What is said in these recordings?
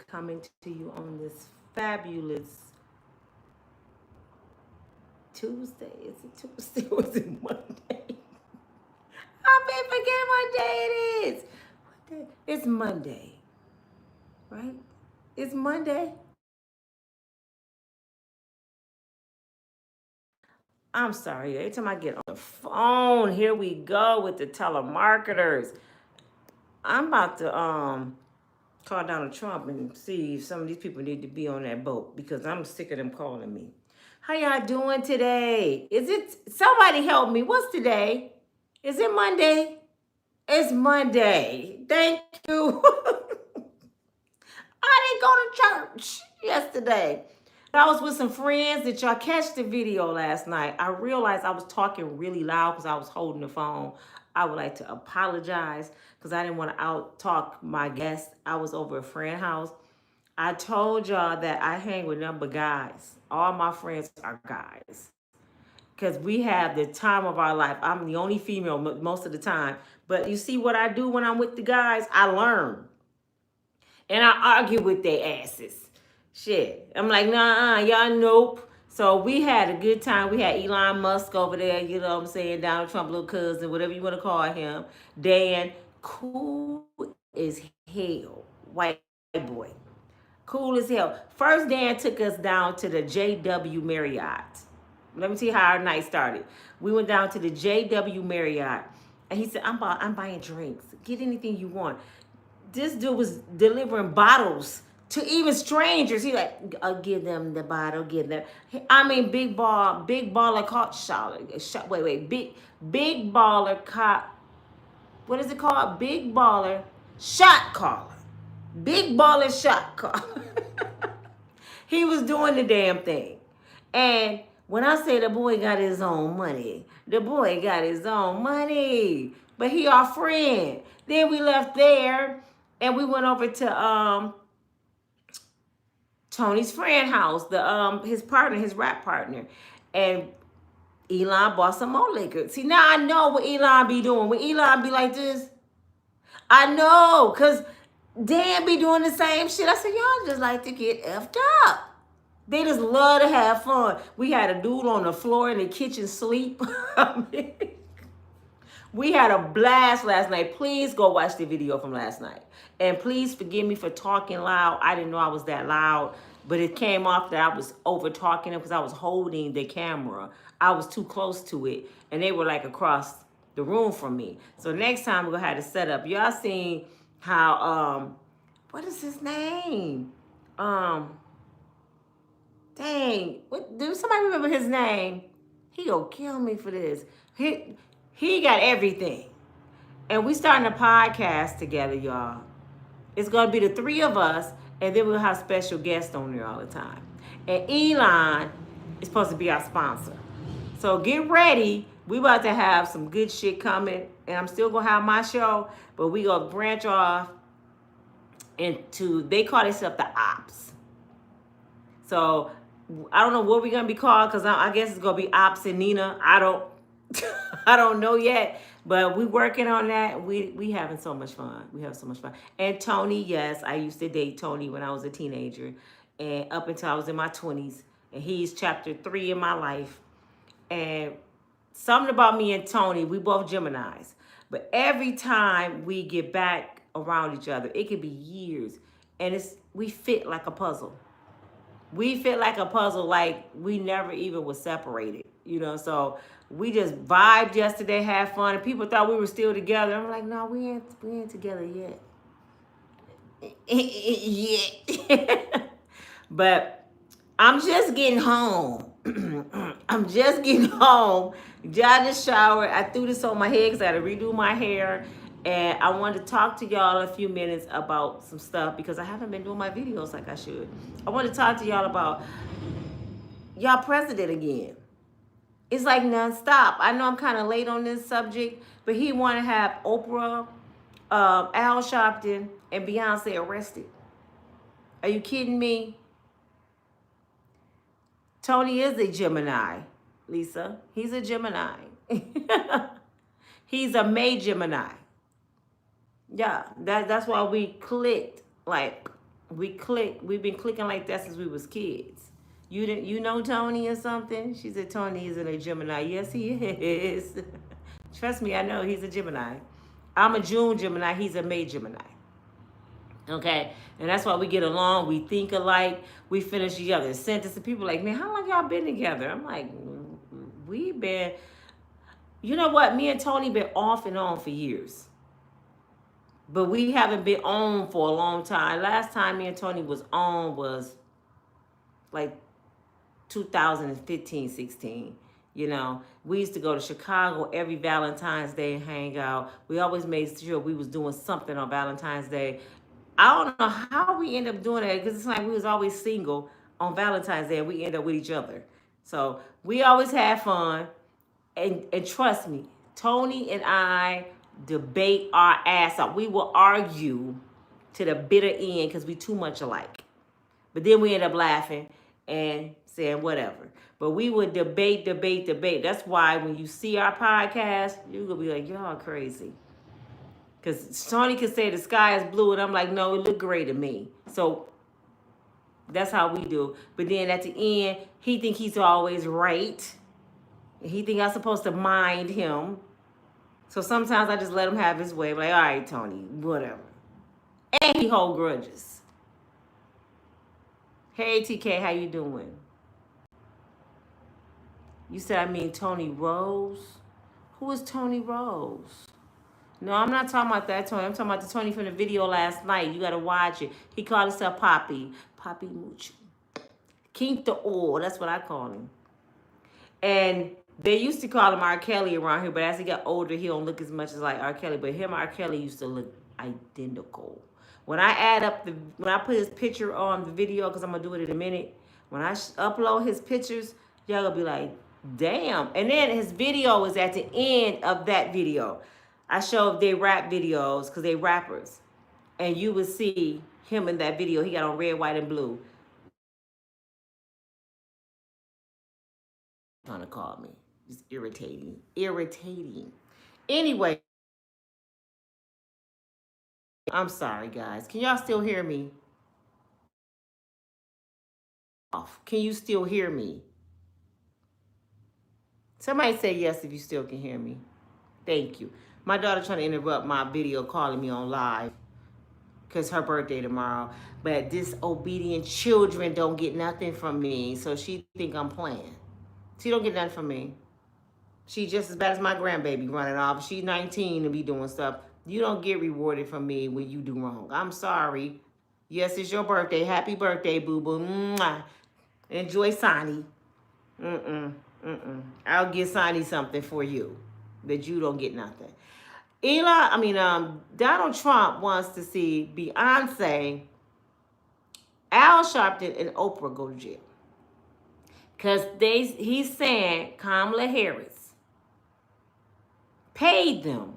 coming to you on this fabulous Tuesday. Is it Tuesday or is it Monday? I've been forgetting what day it is. What day? It's Monday, right? It's Monday. I'm sorry. Every time I get on the phone, here we go with the telemarketers. I'm about to call Donald Trump and see if some of these people need to be on that boat because I'm sick of them calling me. How y'all doing today? Is it somebody help me? What's today? Is it Monday? It's Monday. Thank you. I didn't go to church yesterday. I was with some friends. Did y'all catch the video last night? I realized I was talking really loud because I was holding the phone. I would like to apologize because I didn't want to out talk my guest. I was over a friend's house. I told y'all that I hang with nothing but guys. All my friends are guys because we have the time of our life. I'm the only female most of the time. But you see what I do when I'm with the guys? I learn. And I argue with their asses. Shit. I'm like, nah, y'all nope. So we had a good time. We had Elon Musk over there, you know what I'm saying? Donald Trump, little cousin, whatever you want to call him. Dan, cool as hell. White boy. Cool as hell. First, Dan took us down to the JW Marriott. Let me see how our night started. We went down to the JW Marriott. And he said, I'm buying drinks. Get anything you want. This dude was delivering bottles to even strangers. He like, I'll give them the bottle, give them. I mean, big baller caught shot. Big baller caught. What is it called? Big baller shot caller. Big baller shot caller. He was doing the damn thing. And when I say the boy got his own money, the boy got his own money. But he our friend. Then we left there and we went over to Tony's friend house, his partner, his rap partner. And Elon bought some more liquor. See, now I know what Elon be doing. When Elon be like this, I know, because Dan be doing the same shit. I said, y'all just like to get effed up. They just love to have fun. We had a dude on the floor in the kitchen sleep. We had a blast last night. Please go watch the video from last night. And please forgive me for talking loud. I didn't know I was that loud. But it came off that I was over talking because I was holding the camera. I was too close to it. And they were like across the room from me. So next time we're going to have to set up. Y'all seen how, what is his name? Dang, what, do somebody remember his name? He gonna kill me for this. He got everything. And we starting a podcast together, y'all. It's gonna be the three of us, and then we'll have special guests on there all the time. And Elon is supposed to be our sponsor. So get ready. We about to have some good shit coming. And I'm still gonna have my show, but we gonna branch off into, they call themselves the Ops. So I don't know what we're gonna be called because I guess it's gonna be Ops and Nina. I don't know yet, but we working on that. We having so much fun. We have so much fun. And Tony, yes, I used to date Tony when I was a teenager, and up until I was in my 20s. And he's chapter 3 in my life. And something about me and Tony, we both Geminis. But every time we get back around each other, it could be years, and we fit like a puzzle. We fit like a puzzle, like we never even was separated, you know. So we just vibed yesterday, had fun, and people thought we were still together. I'm like, no, we ain't together yet. Yet. But I'm just getting home. I'm just getting home. Got in the shower. I threw this on my head because I had to redo my hair. And I wanted to talk to y'all a few minutes about some stuff because I haven't been doing my videos like I should. I want to talk to y'all about y'all president again. It's like nonstop. I know I'm kind of late on this subject, but he want to have Oprah, Al Sharpton, and Beyoncé arrested. Are you kidding me? Tony is a Gemini, Lisa. He's a Gemini. He's a May Gemini. Yeah, that's why we clicked. Like, We've been clicking like that since we was kids. You know Tony or something? She said Tony isn't a Gemini. Yes, he is. Trust me, I know he's a Gemini. I'm a June Gemini. He's a May Gemini. Okay, and that's why we get along. We think alike. We finish each other's sentences. People are like, man, how long y'all been together? I'm like, we've been. You know what? Me and Tony been off and on for years. But we haven't been on for a long time. Last time me and Tony was on was like 2015, 16. You know, we used to go to Chicago every Valentine's Day and hang out. We always made sure we was doing something on Valentine's Day. I don't know how we end up doing that because it's like we was always single on Valentine's Day and we end up with each other. So we always had fun. And trust me, Tony and I debate our ass off. We will argue to the bitter end because we too much alike. But then we end up laughing and saying whatever. But we would debate. That's why when you see our podcast, you're going to be like, y'all crazy. Because Tony can say the sky is blue, and I'm like, no, it look gray to me. So that's how we do. But then at the end, he think he's always right. He think I'm supposed to mind him. So sometimes I just let him have his way. I'm like, all right, Tony, whatever. And he hold grudges. Hey, TK, how you doing? You said I mean Tony Rose? Who is Tony Rose? No, I'm not talking about that Tony. I'm talking about the Tony from the video last night. You got to watch it. He called himself Poppy. Poppy Mucho. Quinto Or, that's what I call him. And they used to call him R. Kelly around here, but as he got older, he don't look as much as like R. Kelly. But him and R. Kelly used to look identical. When I put his picture on the video, because I'm going to do it in a minute, when I upload his pictures, y'all going to be like, damn. And then his video is at the end of that video. I show their rap videos because they rappers. And you will see him in that video. He got on red, white, and blue. Trying to call me. It's irritating. Anyway, I'm sorry, guys. Can y'all still hear me? Can you still hear me? Somebody say yes if you still can hear me. Thank you. My daughter trying to interrupt my video calling me on live because her birthday tomorrow. But disobedient children don't get nothing from me, so she think I'm playing. She don't get nothing from me. She just as bad as my grandbaby running off. She's 19 and be doing stuff. You don't get rewarded from me when you do wrong. I'm sorry. Yes, it's your birthday. Happy birthday, boo-boo. Mwah. Enjoy Sonny. I'll get Sonny something for you. That you don't get nothing. Donald Trump wants to see Beyonce, Al Sharpton, and Oprah go to jail. Because he's saying Kamala Harris paid them,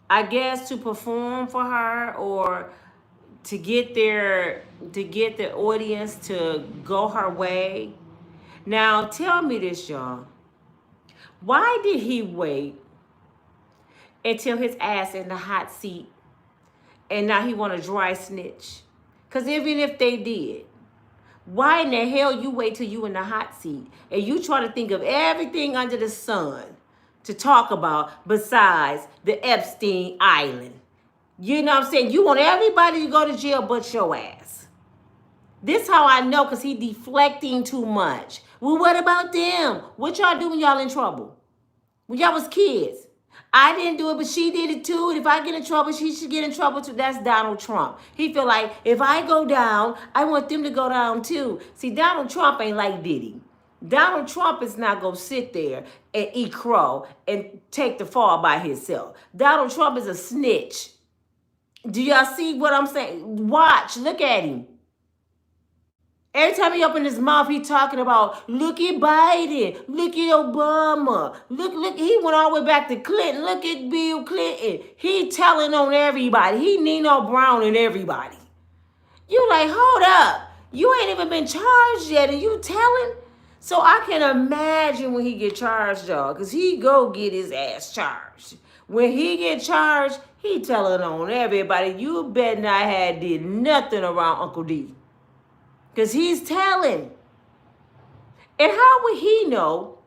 I guess, to perform for her or to get the audience to go her way. Now, tell me this, y'all. Why did he wait until his ass in the hot seat and now he want to dry snitch? Because even if they did, why in the hell you wait till you in the hot seat and you try to think of everything under the sun to talk about besides the Epstein Island? You know what I'm saying? You want everybody to go to jail but your ass. This how I know, because he deflecting too much. Well, what about them? What y'all do when y'all in trouble? When y'all was kids? I didn't do it, but she did it too. And if I get in trouble, she should get in trouble too. That's Donald Trump. He feel like if I go down, I want them to go down too. See, Donald Trump ain't like Diddy. Donald Trump is not going to sit there and eat crow and take the fall by himself. Donald Trump is a snitch. Do y'all see what I'm saying? Watch. Look at him. Every time he open his mouth, he talking about, look at Biden, look at Obama, look, he went all the way back to Clinton, look at Bill Clinton. He telling on everybody. He Nino Brown and everybody. You like, hold up. You ain't even been charged yet and you telling? So I can imagine when he get charged, y'all, because he go get his ass charged. When he get charged, he telling on everybody, you bet not had did nothing around Uncle D. Because he's telling. And how would he know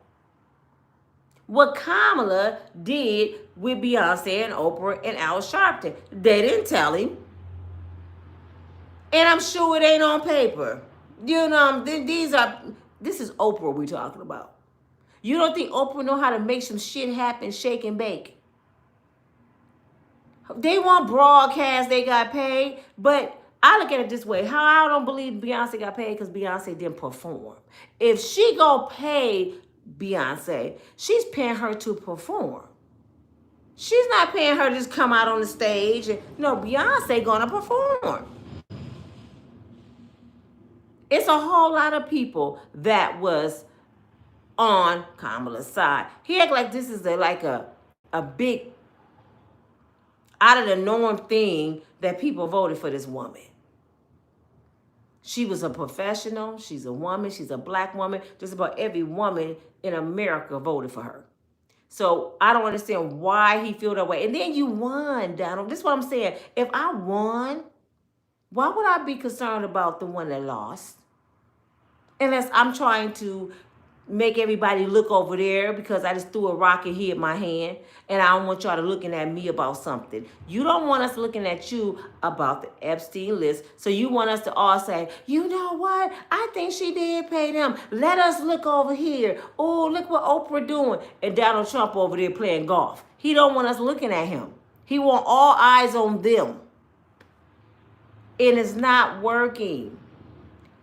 what Kamala did with Beyonce and Oprah and Al Sharpton? They didn't tell him. And I'm sure it ain't on paper. You know, this is Oprah we talking about. You don't think Oprah know how to make some shit happen, shake and bake? They want broadcast, they got paid, but I look at it this way. How I don't believe Beyonce got paid because Beyonce didn't perform. If she gonna pay Beyonce, she's paying her to perform. She's not paying her to just come out on the stage. No, Beyonce gonna perform. It's a whole lot of people that was on Kamala's side. He act like this is a big out of the norm thing that people voted for this woman. She was a professional. She's a woman. She's a black woman. Just about every woman in America voted for her. So I don't understand why he feel that way. And then you won, Donald. This is what I'm saying. If I won, why would I be concerned about the one that lost? Unless I'm trying to make everybody look over there because I just threw a rock and hit my hand, and I don't want y'all to looking at me about something. You don't want us looking at you about the Epstein list, so you want us to all say, you know what? I think she did pay them. Let us look over here. Oh, look what Oprah doing. And Donald Trump over there playing golf. He don't want us looking at him. He want all eyes on them. And it's not working.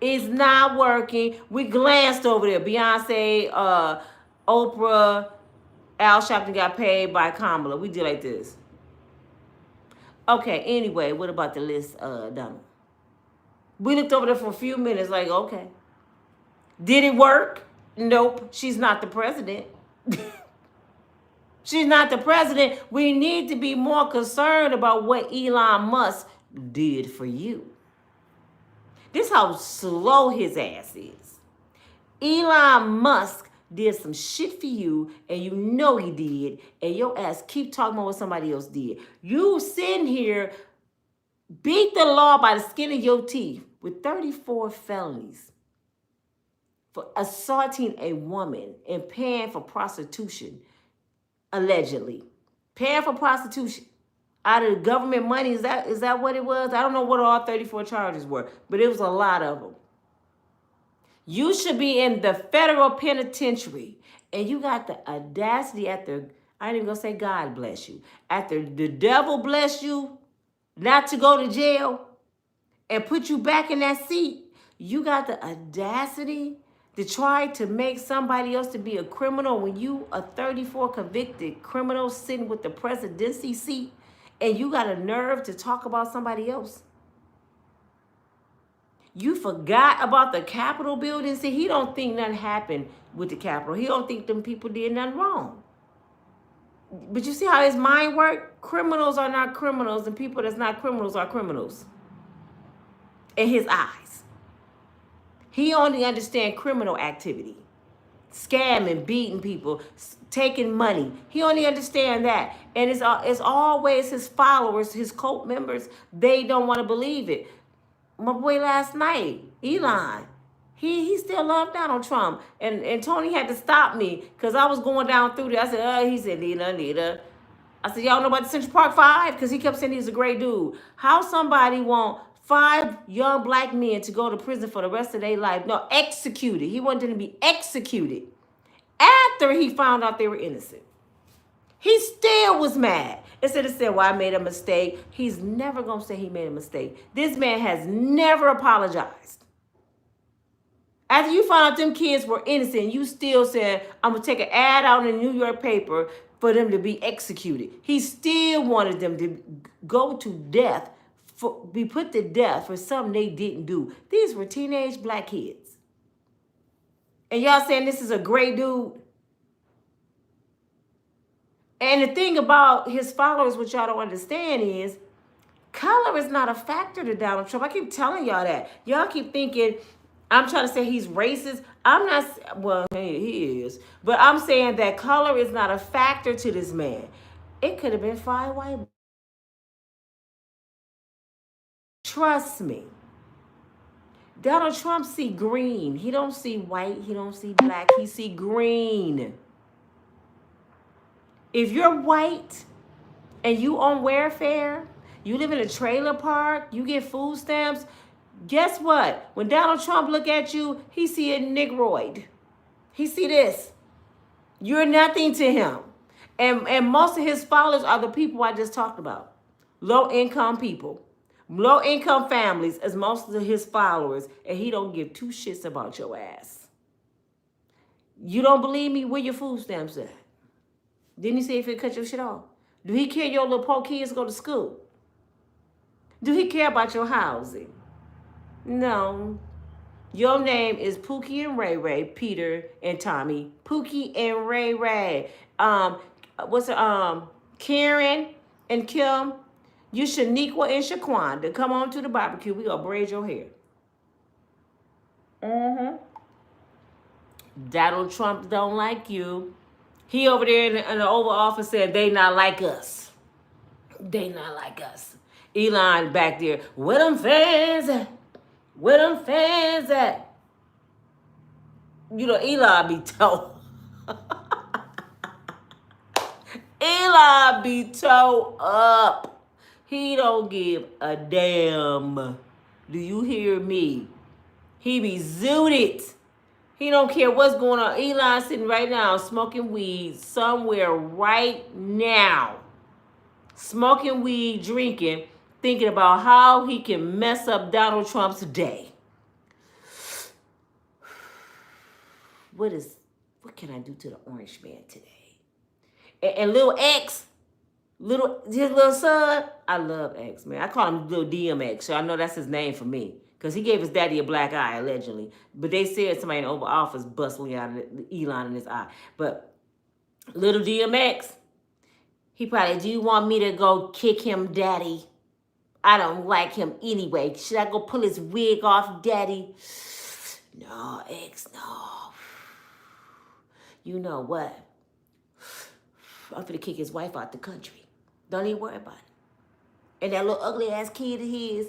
It's not working. We glanced over there. Beyonce, Oprah, Al Sharpton got paid by Kamala. We did like this. Okay, anyway, what about the list, Donald? We looked over there for a few minutes like, okay. Did it work? Nope. She's not the president. She's not the president. We need to be more concerned about what Elon Musk did for you. This how slow his ass is. Elon Musk did some shit for you, and you know he did, and your ass keep talking about what somebody else did. You sitting here, beat the law by the skin of your teeth with 34 felonies for assaulting a woman and paying for prostitution, allegedly. Paying for prostitution. Out of the government money, is that what it was? I don't know what all 34 charges were, but it was a lot of them. You should be in the federal penitentiary, and you got the audacity after, I ain't even gonna say God bless you, after the devil bless you, not to go to jail and put you back in that seat. You got the audacity to try to make somebody else to be a criminal when you a 34 convicted criminal sitting with the presidency seat. And you got a nerve to talk about somebody else. You forgot about the Capitol building. See, he don't think nothing happened with the Capitol. He don't think them people did nothing wrong. But you see how his mind works? Criminals are not criminals, and people that's not criminals are criminals. In his eyes. He only understands criminal activity. Scamming, beating people, taking money. He only understands that. And it's always his followers, his cult members, they don't want to believe it. My boy last night, Elon, he still loved Donald Trump. And Tony had to stop me because I was going down through there. I said, he said, Nita. I said, y'all know about the Central Park 5? Because he kept saying he's a great dude. How somebody want 5 young black men to go to prison for the rest of their life? No, executed. He wanted them to be executed after he found out they were innocent. He still was mad. Instead of saying, well, I made a mistake. He's never going to say he made a mistake. This man has never apologized. After you found out them kids were innocent, you still said, I'm going to take an ad out in the New York paper for them to be executed. He still wanted them to go to death, be put to death for something they didn't do. These were teenage black kids. And y'all saying this is a great dude? And the thing about his followers, what y'all don't understand is, color is not a factor to Donald Trump. I keep telling y'all that. Y'all keep thinking, I'm trying to say he's racist. I'm not, well, he is. But I'm saying that color is not a factor to this man. It could have been 5 white. Trust me. Donald Trump see green. He don't see white. He don't see black. He see green. If you're white and you on welfare, you live in a trailer park, you get food stamps, guess what? When Donald Trump look at you, he see a Negroid. He see this. You're nothing to him. And most of his followers are the people I just talked about. Low-income people. Low-income families as most of his followers, and he don't give two shits about your ass. You don't believe me? Where your food stamps at? Didn't he say if he cut your shit off? Do he care your little poor kids go to school? Do he care about your housing? No. Your name is Pookie and Ray Ray, Peter and Tommy. Pookie and Ray Ray. Karen and Kim. You Shaniqua and Shaquanda. Come on to the barbecue. We gonna braid your hair. Donald Trump don't like you. He over there in the Oval Office said they not like us. They not like us. Elon back there. Where them fans at? Where them fans at? You know, Elon be toe. Elon be toe up. He don't give a damn. Do you hear me? He be zooted. He don't care what's going on. Elon sitting right now smoking weed somewhere right now. Smoking weed, drinking, thinking about how he can mess up Donald Trump's day. What can I do to the orange man today? And little X, his little son, I love X, man. I call him little DMX, so I know that's his name for me. Because he gave his daddy a black eye, allegedly. But they said somebody in the Oval Office busting out Elon in his eye. But little DMX, he probably, do you want me to go kick him, daddy? I don't like him anyway. Should I go pull his wig off, daddy? No, X, no. You know what? I'm finna kick his wife out the country. Don't even worry about it. And that little ugly ass kid of his,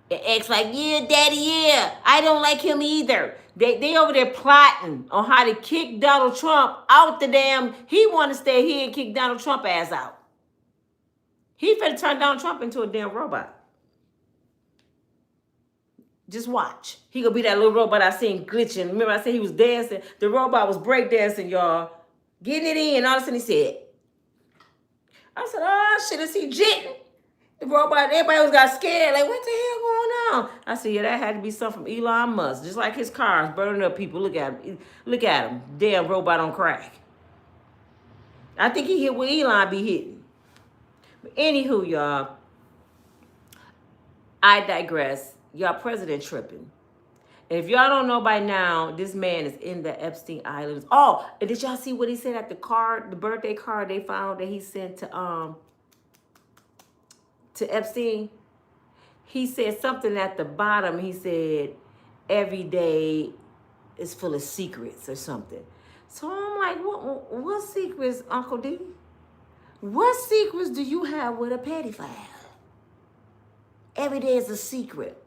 and X like, yeah, daddy, yeah. I don't like him either. They over there plotting on how to kick Donald Trump out the damn, he want to stay here and kick Donald Trump ass out. He finna turn Donald Trump into a damn robot. Just watch. He gonna be that little robot I seen glitching. Remember I said he was dancing? The robot was breakdancing, y'all. Getting it in. All of a sudden he said, I said, oh, shit, is he jitting? The robot, everybody was got scared. Like, what the hell going on? I said, yeah, that had to be something from Elon Musk. Just like his cars burning up people. Look at him. Look at him. Damn robot on crack. I think he hit what Elon be hitting. But anywho, y'all, I digress. Y'all president tripping. And if y'all don't know by now, this man is in the Epstein Islands. Oh, and did y'all see what he said at the card, the birthday card they found that he sent to Epstein? He said something at the bottom. He said, every day is full of secrets or something. So I'm like, what secrets, Uncle D? What secrets do you have with a pedophile? Every day is a secret.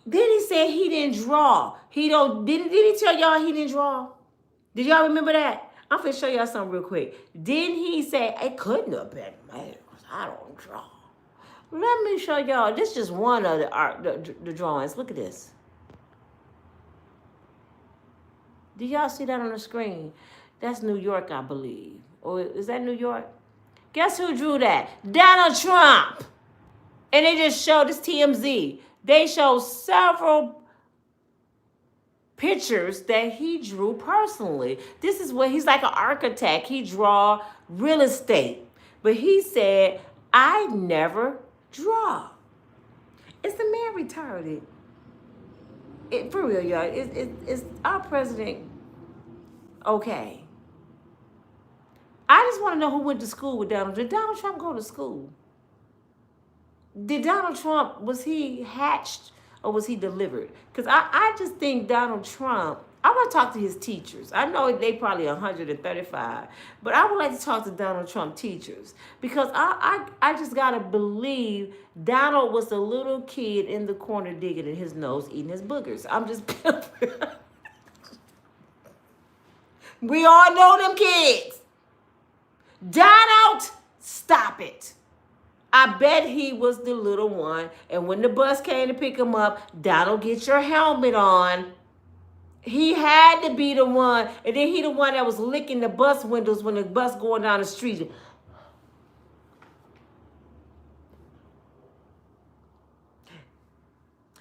Then he said he didn't draw. Did he tell y'all he didn't draw? Did y'all remember that? I'm finna show y'all something real quick. Didn't he say it couldn't have been me because I don't draw? Let me show y'all. This is just one of the drawings. Look at this. Do y'all see that on the screen? That's New York, I believe. Or is that New York? Guess who drew that? Donald Trump. And they just showed this TMZ. They show several pictures that he drew personally. This is what he's like an architect. He draw real estate. But he said, I never draw. Is the man retarded? For real, y'all. Is our president okay? I just want to know who went to school with Donald. Did Donald Trump go to school? Did Donald Trump, was he hatched or was he delivered? Because I just think Donald Trump I want to talk to his teachers. I know they probably 135, but I would like to talk to Donald Trump teachers because I just got to believe Donald was a little kid in the corner digging in his nose, eating his boogers. I'm just, we all know them kids. Donald, stop it. I bet he was the little one. And when the bus came to pick him up, Donald, get your helmet on. He had to be the one. And then he the one that was licking the bus windows when the bus going down the street.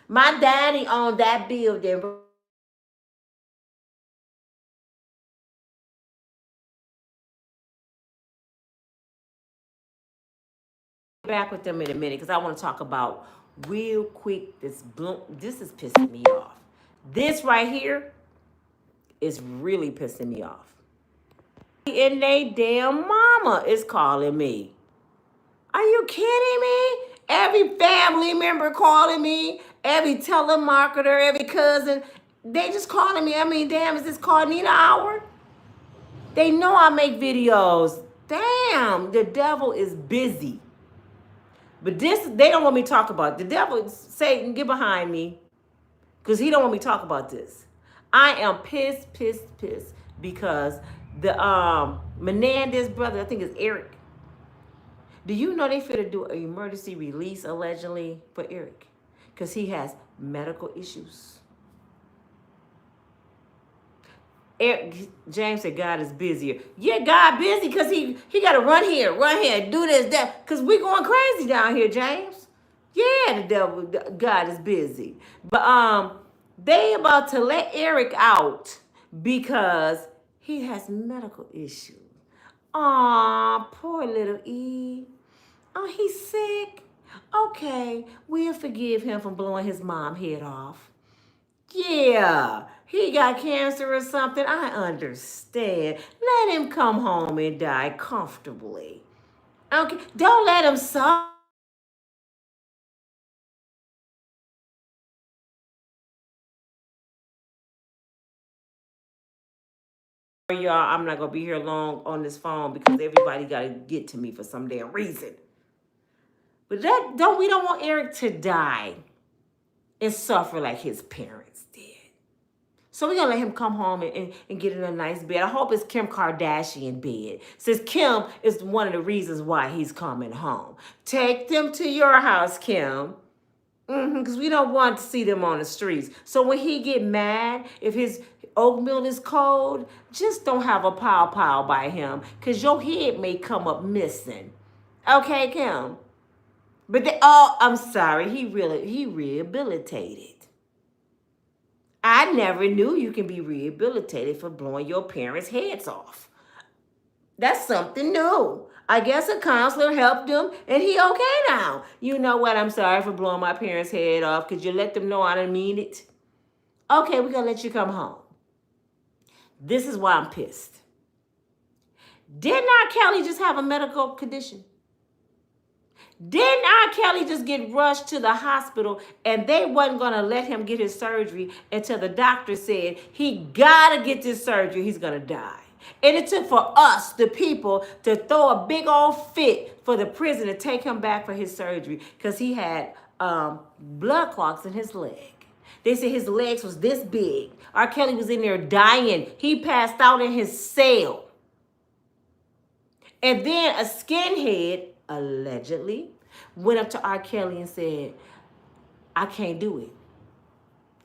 My daddy owned that building. Back with them in a minute because I want to talk about real quick this is pissing me off. This right here is really pissing me off. And they damn mama is calling me. Are you kidding me? Every family member calling me, every telemarketer, every cousin, they just calling me. I mean, damn, is this call Nina hour? They know I make videos. Damn, the devil is busy. But this, they don't want me to talk about. The devil, Satan, get behind me. Because he don't want me to talk about this. I am pissed because the Menendez brother, I think it's Eric. Do you know they finna do an emergency release allegedly for Eric? Because he has medical issues. Eric, James said God is busier. Yeah, God busy because he got to run here, do this, that. Because we going crazy down here, James. Yeah, the devil, God is busy. But they about to let Eric out because he has medical issues. Aw, poor little E. Oh, he's sick. Okay, we'll forgive him for blowing his mom head off. Yeah, he got cancer or something. I understand. Let him come home and die comfortably. Okay, don't let him suffer. Y'all, I'm not gonna be here long on this phone because everybody gotta get to me for some damn reason. But we don't want Eric to die and suffer like his parents did. So we're gonna let him come home and get in a nice bed. I hope it's Kim Kardashian bed. Since Kim is one of the reasons why he's coming home. Take them to your house, Kim. Because we don't want to see them on the streets. So when he get mad, if his oatmeal is cold, just don't have a pow by him. Because your head may come up missing. Okay, Kim? But I'm sorry, he rehabilitated. I never knew you can be rehabilitated for blowing your parents' heads off. That's something new. I guess a counselor helped him, and he okay now. You know what? I'm sorry for blowing my parents' head off. Could you let them know I didn't mean it? Okay, we're going to let you come home. This is why I'm pissed. Didn't R. Kelly just have a medical condition? Didn't R. Kelly just get rushed to the hospital and they wasn't going to let him get his surgery until the doctor said he got to get this surgery, he's going to die. And it took for us, the people, to throw a big old fit for the prison to take him back for his surgery because he had blood clots in his leg. They said his legs was this big. R. Kelly was in there dying. He passed out in his cell. And then a skinhead, allegedly, went up to R. Kelly and said, I can't do it.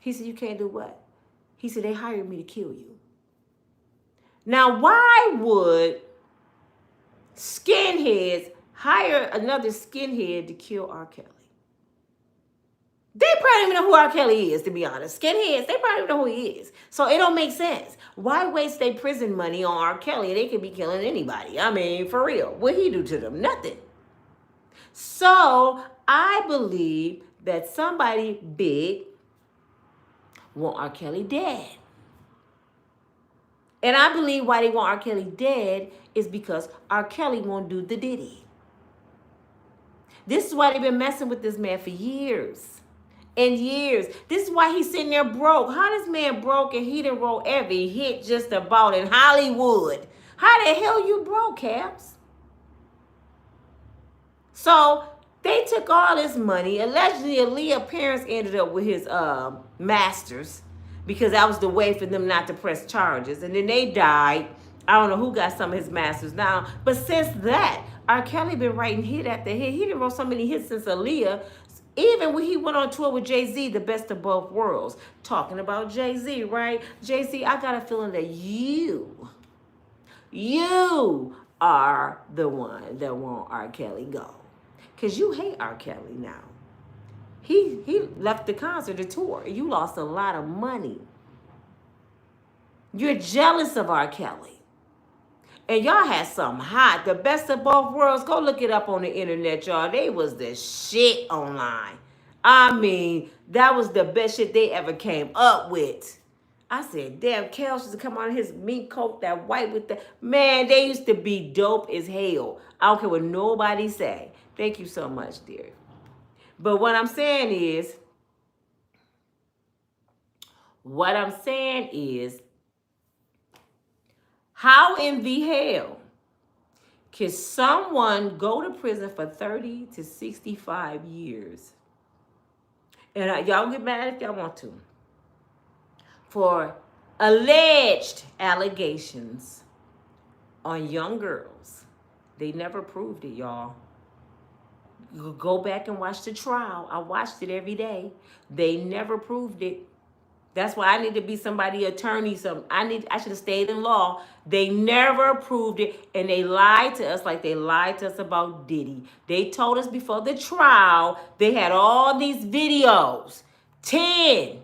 He said, you can't do what? He said, they hired me to kill you. Now, why would skinheads hire another skinhead to kill R. Kelly? They probably don't even know who R. Kelly is, to be honest. Skinheads, they probably don't know who he is. So it don't make sense. Why waste their prison money on R. Kelly? They could be killing anybody. I mean, for real. What'd he do to them? Nothing. So I believe that somebody big want R. Kelly dead. And I believe why they want R. Kelly dead is because R. Kelly won't do the Diddy. This is why they've been messing with this man for years. in years. This is why he's sitting there broke. How this man broke and he done wrote every hit just about in Hollywood? How the hell you broke, Caps? So they took all this money. Allegedly, Aaliyah's parents ended up with his masters because that was the way for them not to press charges. And then they died. I don't know who got some of his masters now. But since that, R. Kelly been writing hit after hit. He done wrote so many hits since Aaliyah. Even when he went on tour with Jay-Z, the best of both worlds. Talking about Jay-Z, right? Jay-Z, I got a feeling that you are the one that won't R. Kelly go. Because you hate R. Kelly now. He left the concert, the tour. You lost a lot of money. You're jealous of R. Kelly. And y'all had something hot. The best of both worlds. Go look it up on the internet, y'all. They was the shit online. I mean, that was the best shit they ever came up with. I said, damn, Kel used to come on his mink coat, that white with the... Man, they used to be dope as hell. I don't care what nobody say. Thank you so much, dear. But what I'm saying is, how in the hell can someone go to prison for 30 to 65 years? And y'all get mad if y'all want to. For alleged allegations on young girls. They never proved it, y'all. You go back and watch the trial. I watched it every day. They never proved it. That's why I need to be somebody, attorney. I should have stayed in law. They never proved it, and they lied to us like they lied to us about Diddy. They told us before the trial they had all these videos, 10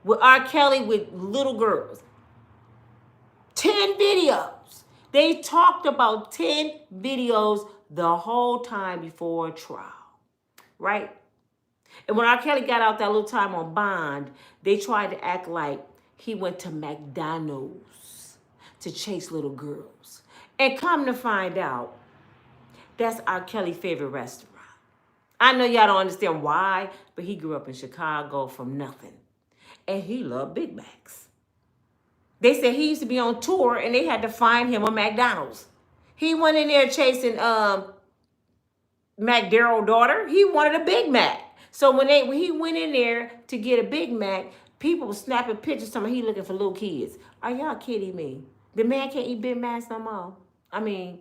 with R. Kelly with little girls, 10 videos. They talked about 10 videos the whole time before trial, right? And when R. Kelly got out that little time on bond, they tried to act like he went to McDonald's to chase little girls. And come to find out, that's R. Kelly's favorite restaurant. I know y'all don't understand why, but he grew up in Chicago from nothing. And he loved Big Macs. They said he used to be on tour and they had to find him a McDonald's. He went in there chasing McDarrell's daughter. He wanted a Big Mac. So when he went in there to get a Big Mac, people were snapping pictures telling him he looking for little kids. Are y'all kidding me? The man can't eat Big Macs no more. I mean,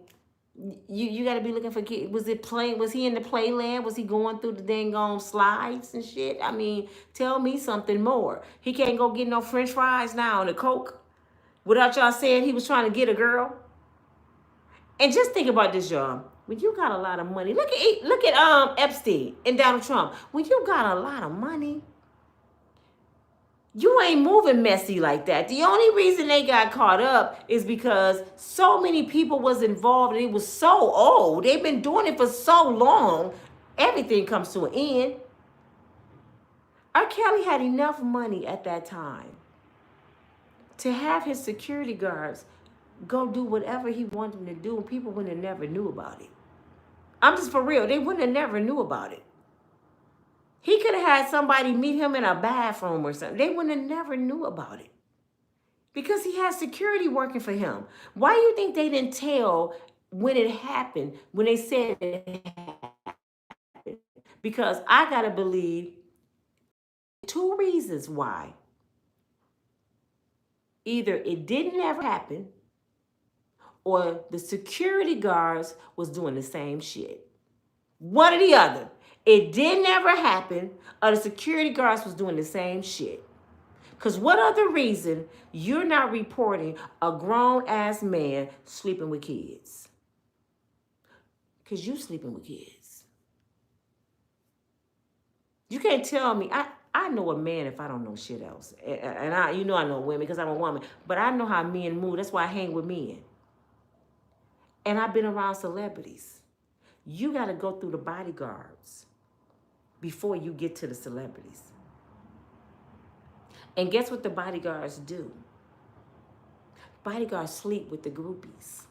you got to be looking for kids. Was he in the playland? Was he going through the dang on slides and shit? I mean, tell me something more. He can't go get no French fries now and a Coke without y'all saying he was trying to get a girl. And just think about this, y'all. When you got a lot of money, look at Epstein and Donald Trump. When you got a lot of money, you ain't moving messy like that. The only reason they got caught up is because so many people was involved and it was so old. They've been doing it for so long. Everything comes to an end. R. Kelly had enough money at that time to have his security guards go do whatever he wanted them to do, and people wouldn't have never knew about it. I'm just for real. They wouldn't have never knew about it. He could have had somebody meet him in a bathroom or something. They wouldn't have never knew about it because he had security working for him. Why do you think they didn't tell when it happened, when they said it happened? Because I got to believe two reasons why. Either it didn't ever happen, or the security guards was doing the same shit. One or the other. It didn't ever happen, or the security guards was doing the same shit. Because what other reason you're not reporting a grown-ass man sleeping with kids? Because you sleeping with kids. You can't tell me. I know a man if I don't know shit else. And I know women because I'm a woman. But I know how men move. That's why I hang with men. And I've been around celebrities. You got to go through the bodyguards before you get to the celebrities. And guess what the bodyguards do? Bodyguards sleep with the groupies.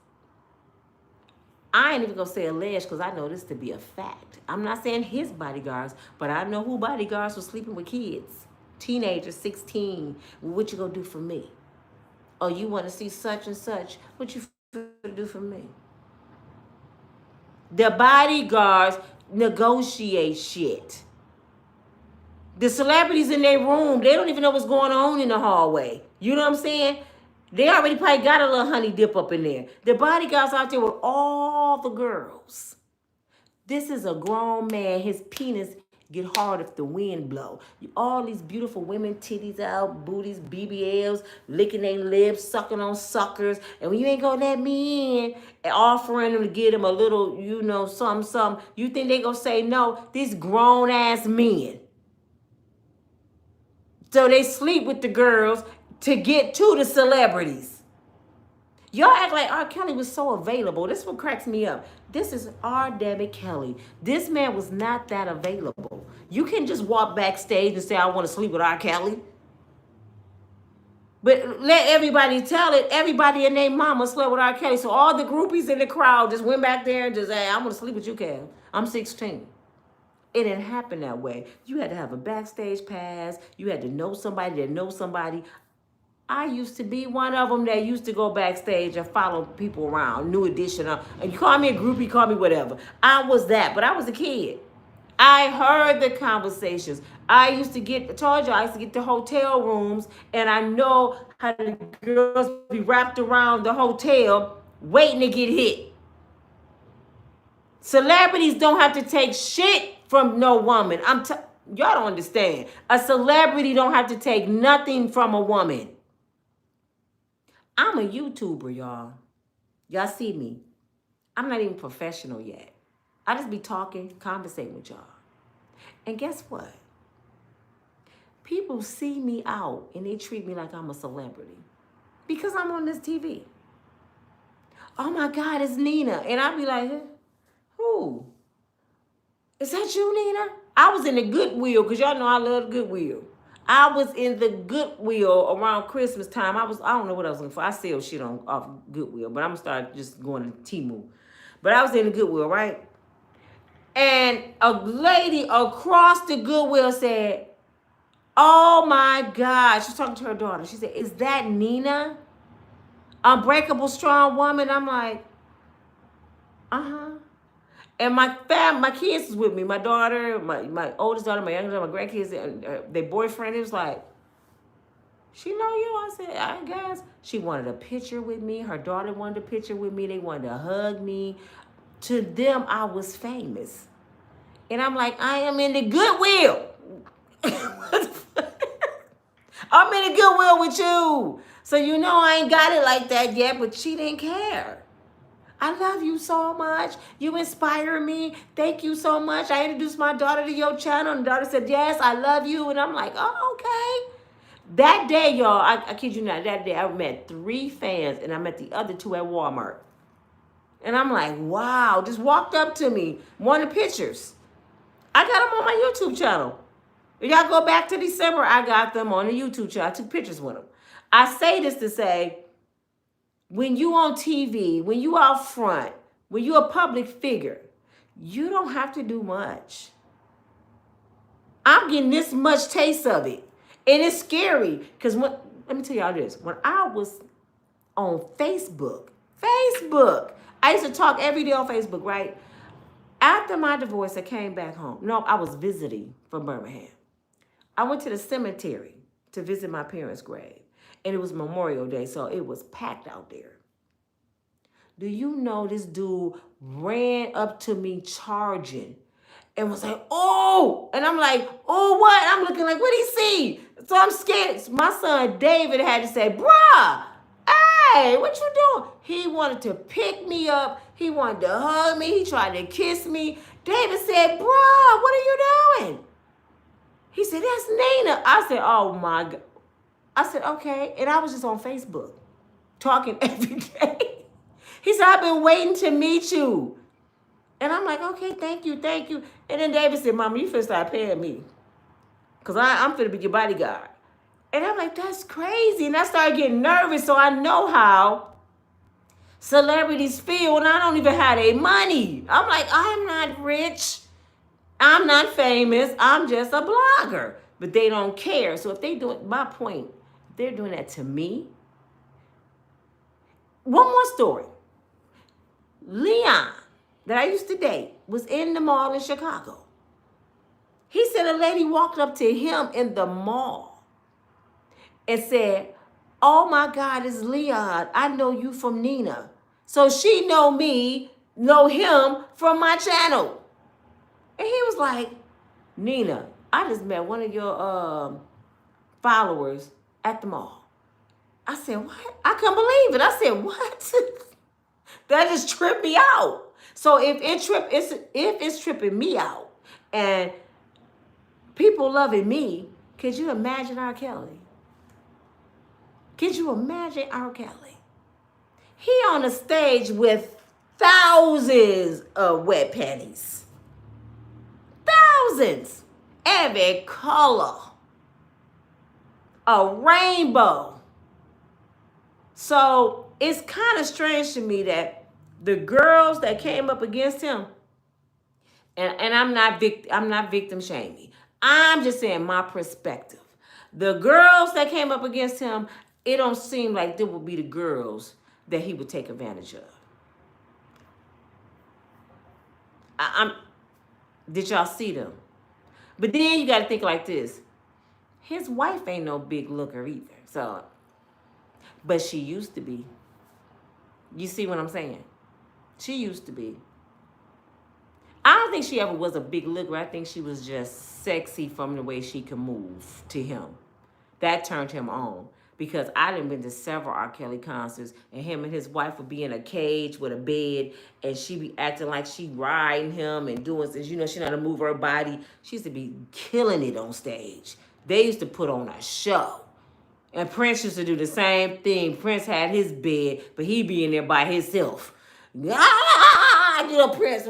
I ain't even gonna say alleged because I know this to be a fact. I'm not saying his bodyguards, but I know who bodyguards were sleeping with kids, teenagers, 16. What you gonna do for me? Oh, you want to see such and such? What you gonna do for me? The bodyguards negotiate shit. The celebrities in their room, they don't even know what's going on in the hallway. You know what I'm saying? They already probably got a little honey dip up in there. The bodyguards out there with all the girls. This is a grown man. His penis get hard if the wind blow. All these beautiful women, titties out, booties, BBLs, licking their lips, sucking on suckers. And when you ain't gonna let me in, and offering them to get them a little, something, you think they gonna say no? These grown ass men. So they sleep with the girls to get to the celebrities. Y'all act like R. Kelly was so available. This is what cracks me up. This is R. Debbie Kelly. This man was not that available. You can just walk backstage and say, I want to sleep with R. Kelly. But let everybody tell it. Everybody and their mama slept with R. Kelly. So all the groupies in the crowd just went back there and just, hey, I want to sleep with you, Kel. I'm 16. It didn't happen that way. You had to have a backstage pass. You had to know somebody that knows somebody. I used to be one of them that used to go backstage and follow people around, New Edition. And you call me a groupie, call me whatever. I was that, but I was a kid. I heard the conversations. I used to I used to get the hotel rooms, and I know how the girls be wrapped around the hotel waiting to get hit. Celebrities don't have to take shit from no woman. Y'all don't understand. A celebrity don't have to take nothing from a woman. I'm a YouTuber, y'all. Y'all see me. I'm not even professional yet. I just be talking, conversating with y'all. And guess what? People see me out and they treat me like I'm a celebrity because I'm on this TV. Oh my God, it's Nina. And I be like, who? Is that you, Nina? I was in the Goodwill because y'all know I love Goodwill. I was in the Goodwill around Christmas time. I don't know what I was looking for. I sell shit off Goodwill, but I'm going to start just going to Temu. But I was in the Goodwill, right? And a lady across the Goodwill said, oh my God. She's talking to her daughter. She said, is that Nina? Unbreakable strong woman? I'm like, uh-huh. And my kids was with me. My daughter, my oldest daughter, my youngest daughter, my grandkids, and their boyfriend. It was like, she know you? I said, I guess. She wanted a picture with me. Her daughter wanted a picture with me. They wanted to hug me. To them, I was famous. And I'm like, I am in the Goodwill. I'm in the Goodwill with you. So you know I ain't got it like that yet, but she didn't care. I love you so much. You inspire me. Thank you so much. I introduced my daughter to your channel, and the daughter said, yes, I love you. And I'm like, oh, okay. That day, y'all, I kid you not, that day I met 3 fans, and I met the other 2 at Walmart. And I'm like, wow, just walked up to me, wanted pictures. I got them on my YouTube channel. If y'all go back to December, I got them on the YouTube channel. I took pictures with them. I say this to say, when you on TV, when you out front, when you a public figure, you don't have to do much. I'm getting this much taste of it. And it's scary. Because let me tell y'all this. When I was on Facebook, I used to talk every day on Facebook, right? After my divorce, I came back home. No, I was visiting from Birmingham. I went to the cemetery to visit my parents' grave. And it was Memorial Day, so it was packed out there. Do you know this dude ran up to me charging and was like, oh, and I'm like, oh, what? I'm looking like, what did he see? So I'm scared. My son David had to say, bruh, hey, what you doing? He wanted to pick me up. He wanted to hug me. He tried to kiss me. David said, bruh, what are you doing? He said, that's Nina. I said, oh my God. I said, okay. And I was just on Facebook talking every day. He said, I've been waiting to meet you. And I'm like, okay, thank you. And then David said, Mama, you finna start paying me. Because I'm finna be your bodyguard. And I'm like, that's crazy. And I started getting nervous, so I know how celebrities feel when I don't even have their money. I'm like, I'm not rich. I'm not famous. I'm just a blogger. But they don't care. So if they do it, my point, if they're doing that to me. One more story. Leon, that I used to date, was in the mall in Chicago. He said a lady walked up to him in the mall and said, oh my God, it's Leon. I know you from Nina. So she know him from my channel. And he was like, Nina, I just met one of your followers at the mall. I said, what? I couldn't believe it. I said, what? That just tripped me out. So if it's tripping me out and people loving me, could you imagine R. Kelly? Could you imagine R. Kelly? He on a stage with thousands of wet panties. Thousands. Every color. A rainbow. So it's kind of strange to me that the girls that came up against him, and I'm not victim shaming. I'm just saying my perspective. The girls that came up against him, it don't seem like they would be the girls that he would take advantage of. Did y'all see them? But then you got to think like this. His wife ain't no big looker either. So, but she used to be. You see what I'm saying? She used to be. I don't think she ever was a big looker. I think she was just sexy from the way she could move to him. That turned him on. Because I done been to several R. Kelly concerts, and him and his wife would be in a cage with a bed, and she be acting like she riding him and doing this. You know, she know how to move her body. She used to be killing it on stage. They used to put on a show. And Prince used to do the same thing. Prince had his bed, but he be in there by himself. You know, Prince,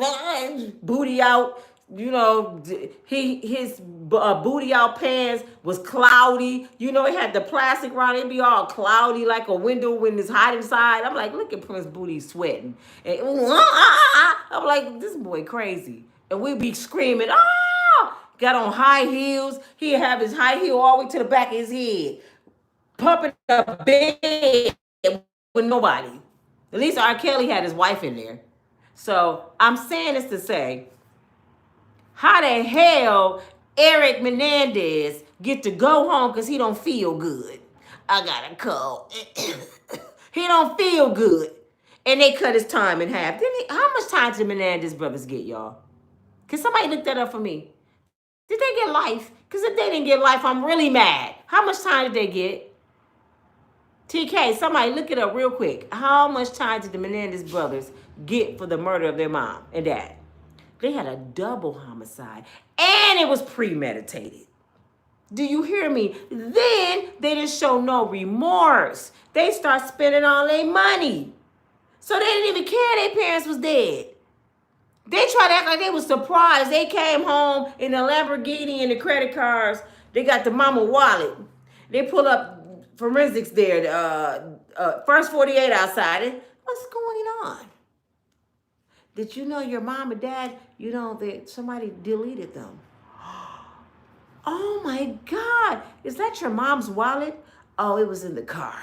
booty out. You know, his booty out pants was cloudy. You know, he had the plastic around. It'd be all cloudy like a window when it's hot inside. I'm like, look at Prince booty sweating. And I'm like, this boy crazy. And we'd be screaming, got on high heels. He'd have his high heel all the way to the back of his head. Pumping a bed with nobody. At least R. Kelly had his wife in there. So I'm saying this to say, how the hell Eric Menendez get to go home because he don't feel good? I got a cold. He don't feel good. And they cut his time in half. How much time did the Menendez brothers get, y'all? Can somebody look that up for me? Did they get life? Because if they didn't get life, I'm really mad. How much time did they get? TK, somebody look it up real quick. How much time did the Menendez brothers get for the murder of their mom and dad? They had a double homicide, and it was premeditated. Do you hear me? Then they didn't show no remorse. They start spending all their money. So they didn't even care their parents was dead. They tried to act like they was surprised. They came home in the Lamborghini and the credit cards. They got the mama wallet. They pull up forensics there, first 48 outside. What's going on? Did you know your mom and dad, you know, that somebody deleted them? Oh my God. Is that your mom's wallet? Oh, it was in the car.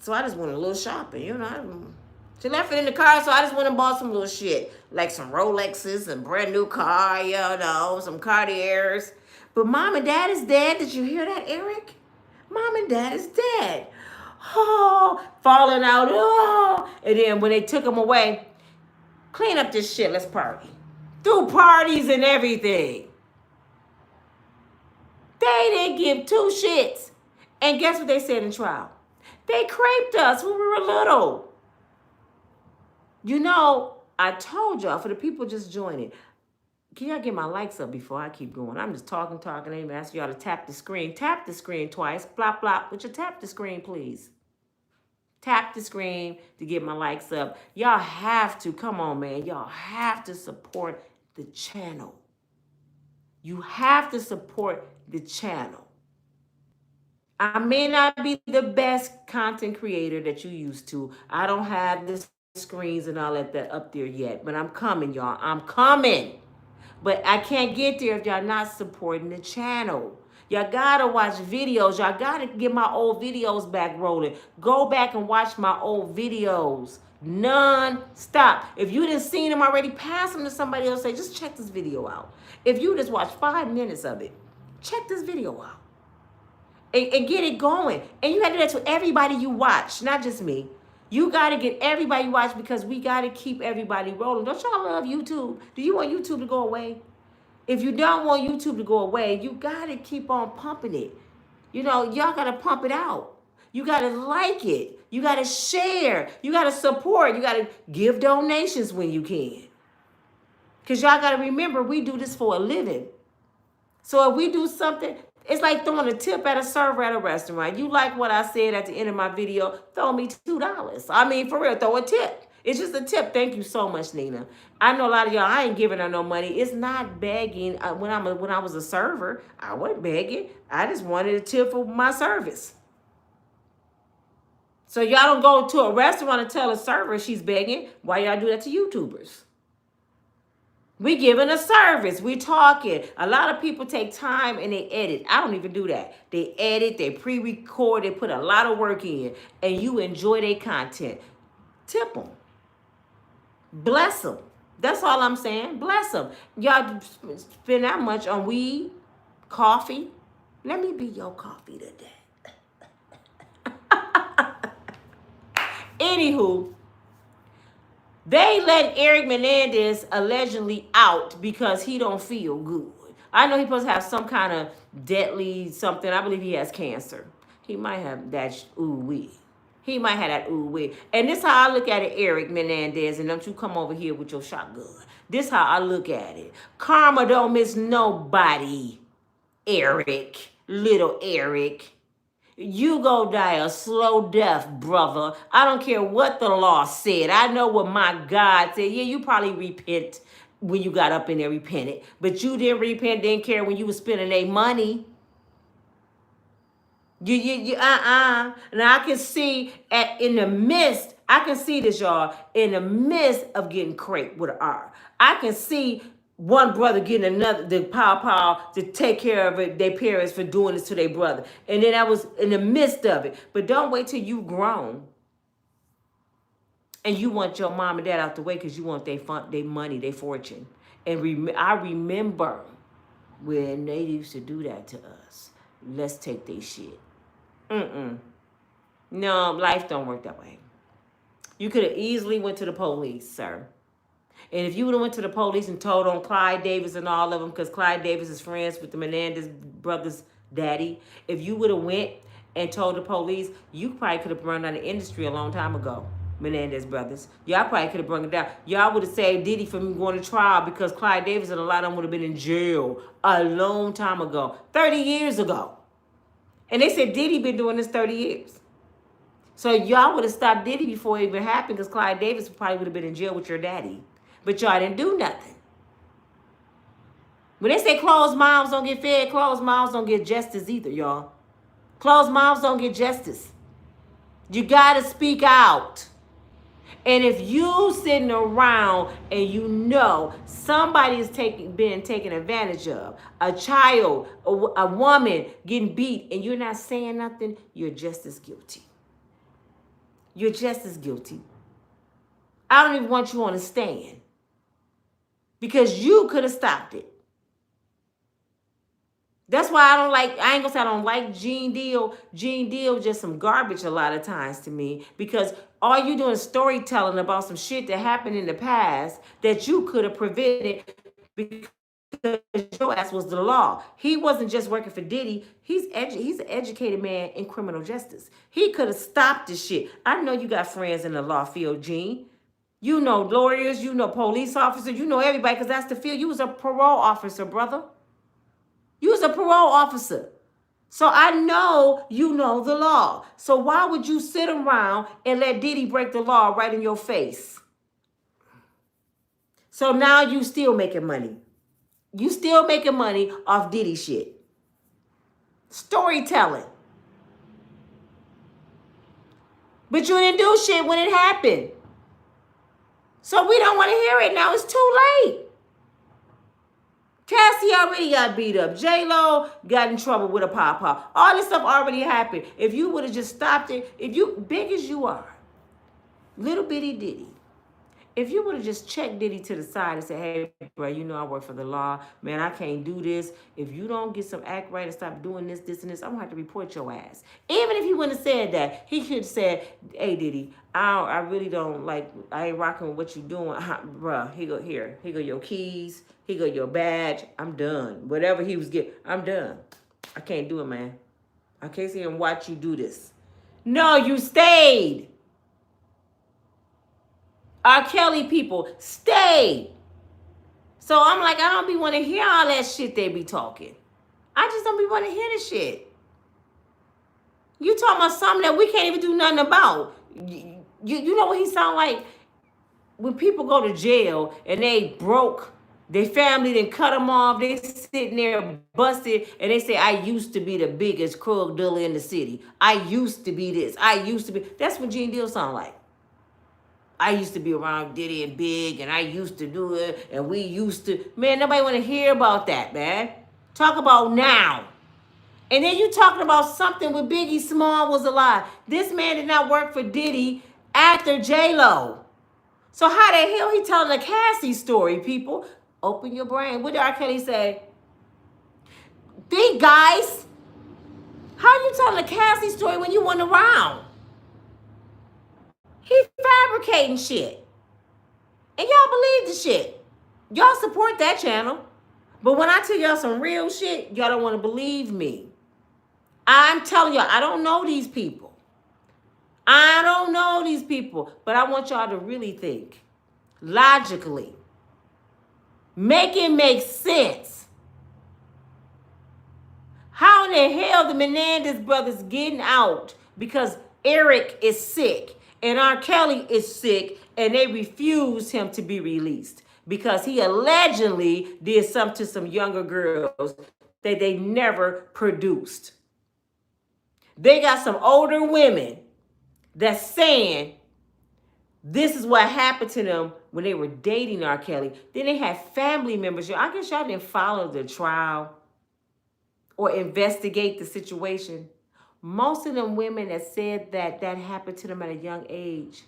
So I just went a little shopping, you know. She left it in the car, so I just went and bought some little shit. Like some Rolexes, a brand new car, you know, some Cartiers. But mom and dad is dead. Did you hear that, Eric? Mom and dad is dead. Oh, falling out. Oh. And then when they took them away, clean up this shit. Let's party. Do parties and everything. They didn't give two shits. And guess what they said in trial? They craped us when we were little. You know, I told y'all, for the people just joining, can y'all get my likes up before I keep going? I'm just talking. I ain't even asking y'all to tap the screen. Tap the screen twice. Blop, blop. Would you tap the screen, please? Tap the screen to get my likes up. Y'all have to. Come on, man. Y'all have to support the channel. You have to support the channel. I may not be the best content creator that you used to. I don't have the screens and all that up there yet, but I'm coming, y'all. I'm coming. But I can't get there if y'all not supporting the channel. Y'all gotta watch videos. Y'all gotta get my old videos back rolling. Go back and watch my old videos. Non-stop. If you didn't see them already, pass them to somebody else. Say, just check this video out. If you just watch 5 minutes of it, check this video out. And get it going. And you gotta do that to everybody you watch, not just me. You gotta get everybody you watch because we gotta keep everybody rolling. Don't y'all love YouTube? Do you want YouTube to go away? If you don't want YouTube to go away, you gotta keep on pumping it. You know, y'all gotta pump it out. You gotta like it. You gotta share. You gotta support. You gotta give donations when you can. Because y'all gotta remember, we do this for a living. So if we do something, it's like throwing a tip at a server at a restaurant. You like what I said at the end of my video, throw me $2. I mean, for real, throw a tip. It's just a tip. Thank you so much, Nina. I know a lot of y'all, I ain't giving her no money. It's not begging. When I was a server, I wasn't begging. I just wanted a tip for my service. So y'all don't go to a restaurant and tell a server she's begging. Why y'all do that to YouTubers? We giving a service. We talking. A lot of people take time and they edit. I don't even do that. They edit, they pre-record, they put a lot of work in, and you enjoy their content. Tip them. Bless them. That's all I'm saying. Bless them. Y'all spend that much on weed, coffee. Let me be your coffee today. Anywho, they let Eric Menendez allegedly out because he don't feel good. I know he's supposed to have some kind of deadly something. I believe he has cancer. He might have that ooh-wee. He might have that ooh-wee. And this is how I look at it, Eric Menendez, and don't you come over here with your shotgun. This is how I look at it. Karma don't miss nobody, Eric. Little Eric. You go die a slow death, brother. I don't care what the law said. I know what my God said. Yeah, you probably repent when you got up in there, repented. But you didn't repent, didn't care when you was spending their money. Now I can see in the midst, I can see this, y'all, in the midst of getting craped with an R. I can see one brother getting another, the pow to take care of it, their parents for doing this to their brother. And then I was in the midst of it. But don't wait till you grown and you want your mom and dad out the way because you want their money, their fortune. And I remember when they used to do that to us. Let's take their shit. No, life don't work that way. You could have easily went to the police, sir. And if you would have went to the police and told on Clyde Davis and all of them, because Clyde Davis is friends with the Menendez brothers' daddy, if you would have went and told the police, you probably could have run down the industry a long time ago. Menendez brothers. Y'all probably could have brought it down. Y'all would have saved Diddy from going to trial because Clyde Davis and a lot of them would have been in jail a long time ago. 30 years ago. And they said Diddy been doing this 30 years. So y'all would have stopped Diddy before it even happened because Clyde Davis probably would have been in jail with your daddy. But y'all didn't do nothing. When they say closed mouths don't get fed, closed mouths don't get justice either, y'all. Closed mouths don't get justice. You got to speak out. And if you sitting around and you know somebody is being taken advantage of, a child, a woman getting beat, and you're not saying nothing, you're just as guilty. You're just as guilty. I don't even want you on the stand because you could have stopped it. That's why I ain't gonna say I don't like Gene Deal. Gene Deal just some garbage a lot of times to me because all you doing is storytelling about some shit that happened in the past that you could have prevented because your ass was the law. He wasn't just working for Diddy. He's an educated man in criminal justice. He could have stopped this shit. I know you got friends in the law field, Gene. You know lawyers, you know police officers, you know everybody because that's the field. You was a parole officer, brother. You was a parole officer. So I know you know the law. So why would you sit around and let Diddy break the law right in your face? So now you still making money. You still making money off Diddy shit. Storytelling. But you didn't do shit when it happened. So we don't want to hear it now. It's too late. Cassie already got beat up. J-Lo got in trouble with a pop-pop. All this stuff already happened. If you would have just stopped it, if you, big as you are, little bitty Diddy, if you would have just checked Diddy to the side and said, hey, bro, you know I work for the law. Man, I can't do this. If you don't get some act right and stop doing this, this, and this, I'm going to have to report your ass. Even if he wouldn't have said that, he could have said, hey, Diddy, I really don't, like, I ain't rocking with what you doing. Bruh, here go your keys. Here go your badge. I'm done. Whatever he was getting, I'm done. I can't do it, man. I can't see him watch you do this. No, you stayed. R. Kelly people stayed. So I'm like, I don't be want to hear all that shit they be talking. I just don't be want to hear the shit. You talking about something that we can't even do nothing about. You know what he sound like? When people go to jail and they broke, their family didn't cut them off, they sitting there busted, and they say, I used to be the biggest drug dealer in the city. I used to be this. I used to be. That's what Gene Deal sound like. I used to be around Diddy and Big, and I used to do it, and we used to. Man, nobody want to hear about that, man. Talk about now. And then you talking about something with Biggie Small was alive. This man did not work for Diddy after J-Lo. So how the hell he telling the Cassie story, people? Open your brain. What did R. Kelly say? Think, guys. How you telling the Cassie story when you weren't around? He fabricating shit. And y'all believe the shit. Y'all support that channel. But when I tell y'all some real shit, y'all don't want to believe me. I'm telling y'all, I don't know these people. I don't know these people. But I want y'all to really think logically. Make it make sense. How in the hell the Menendez brothers getting out because Eric is sick and R. Kelly is sick and they refuse him to be released because he allegedly did something to some younger girls that they never produced. They got some older women that's saying this is what happened to them when they were dating R. Kelly. Then they had family members. I guess y'all didn't follow the trial or investigate the situation. Most of them women that said that happened to them at a young age,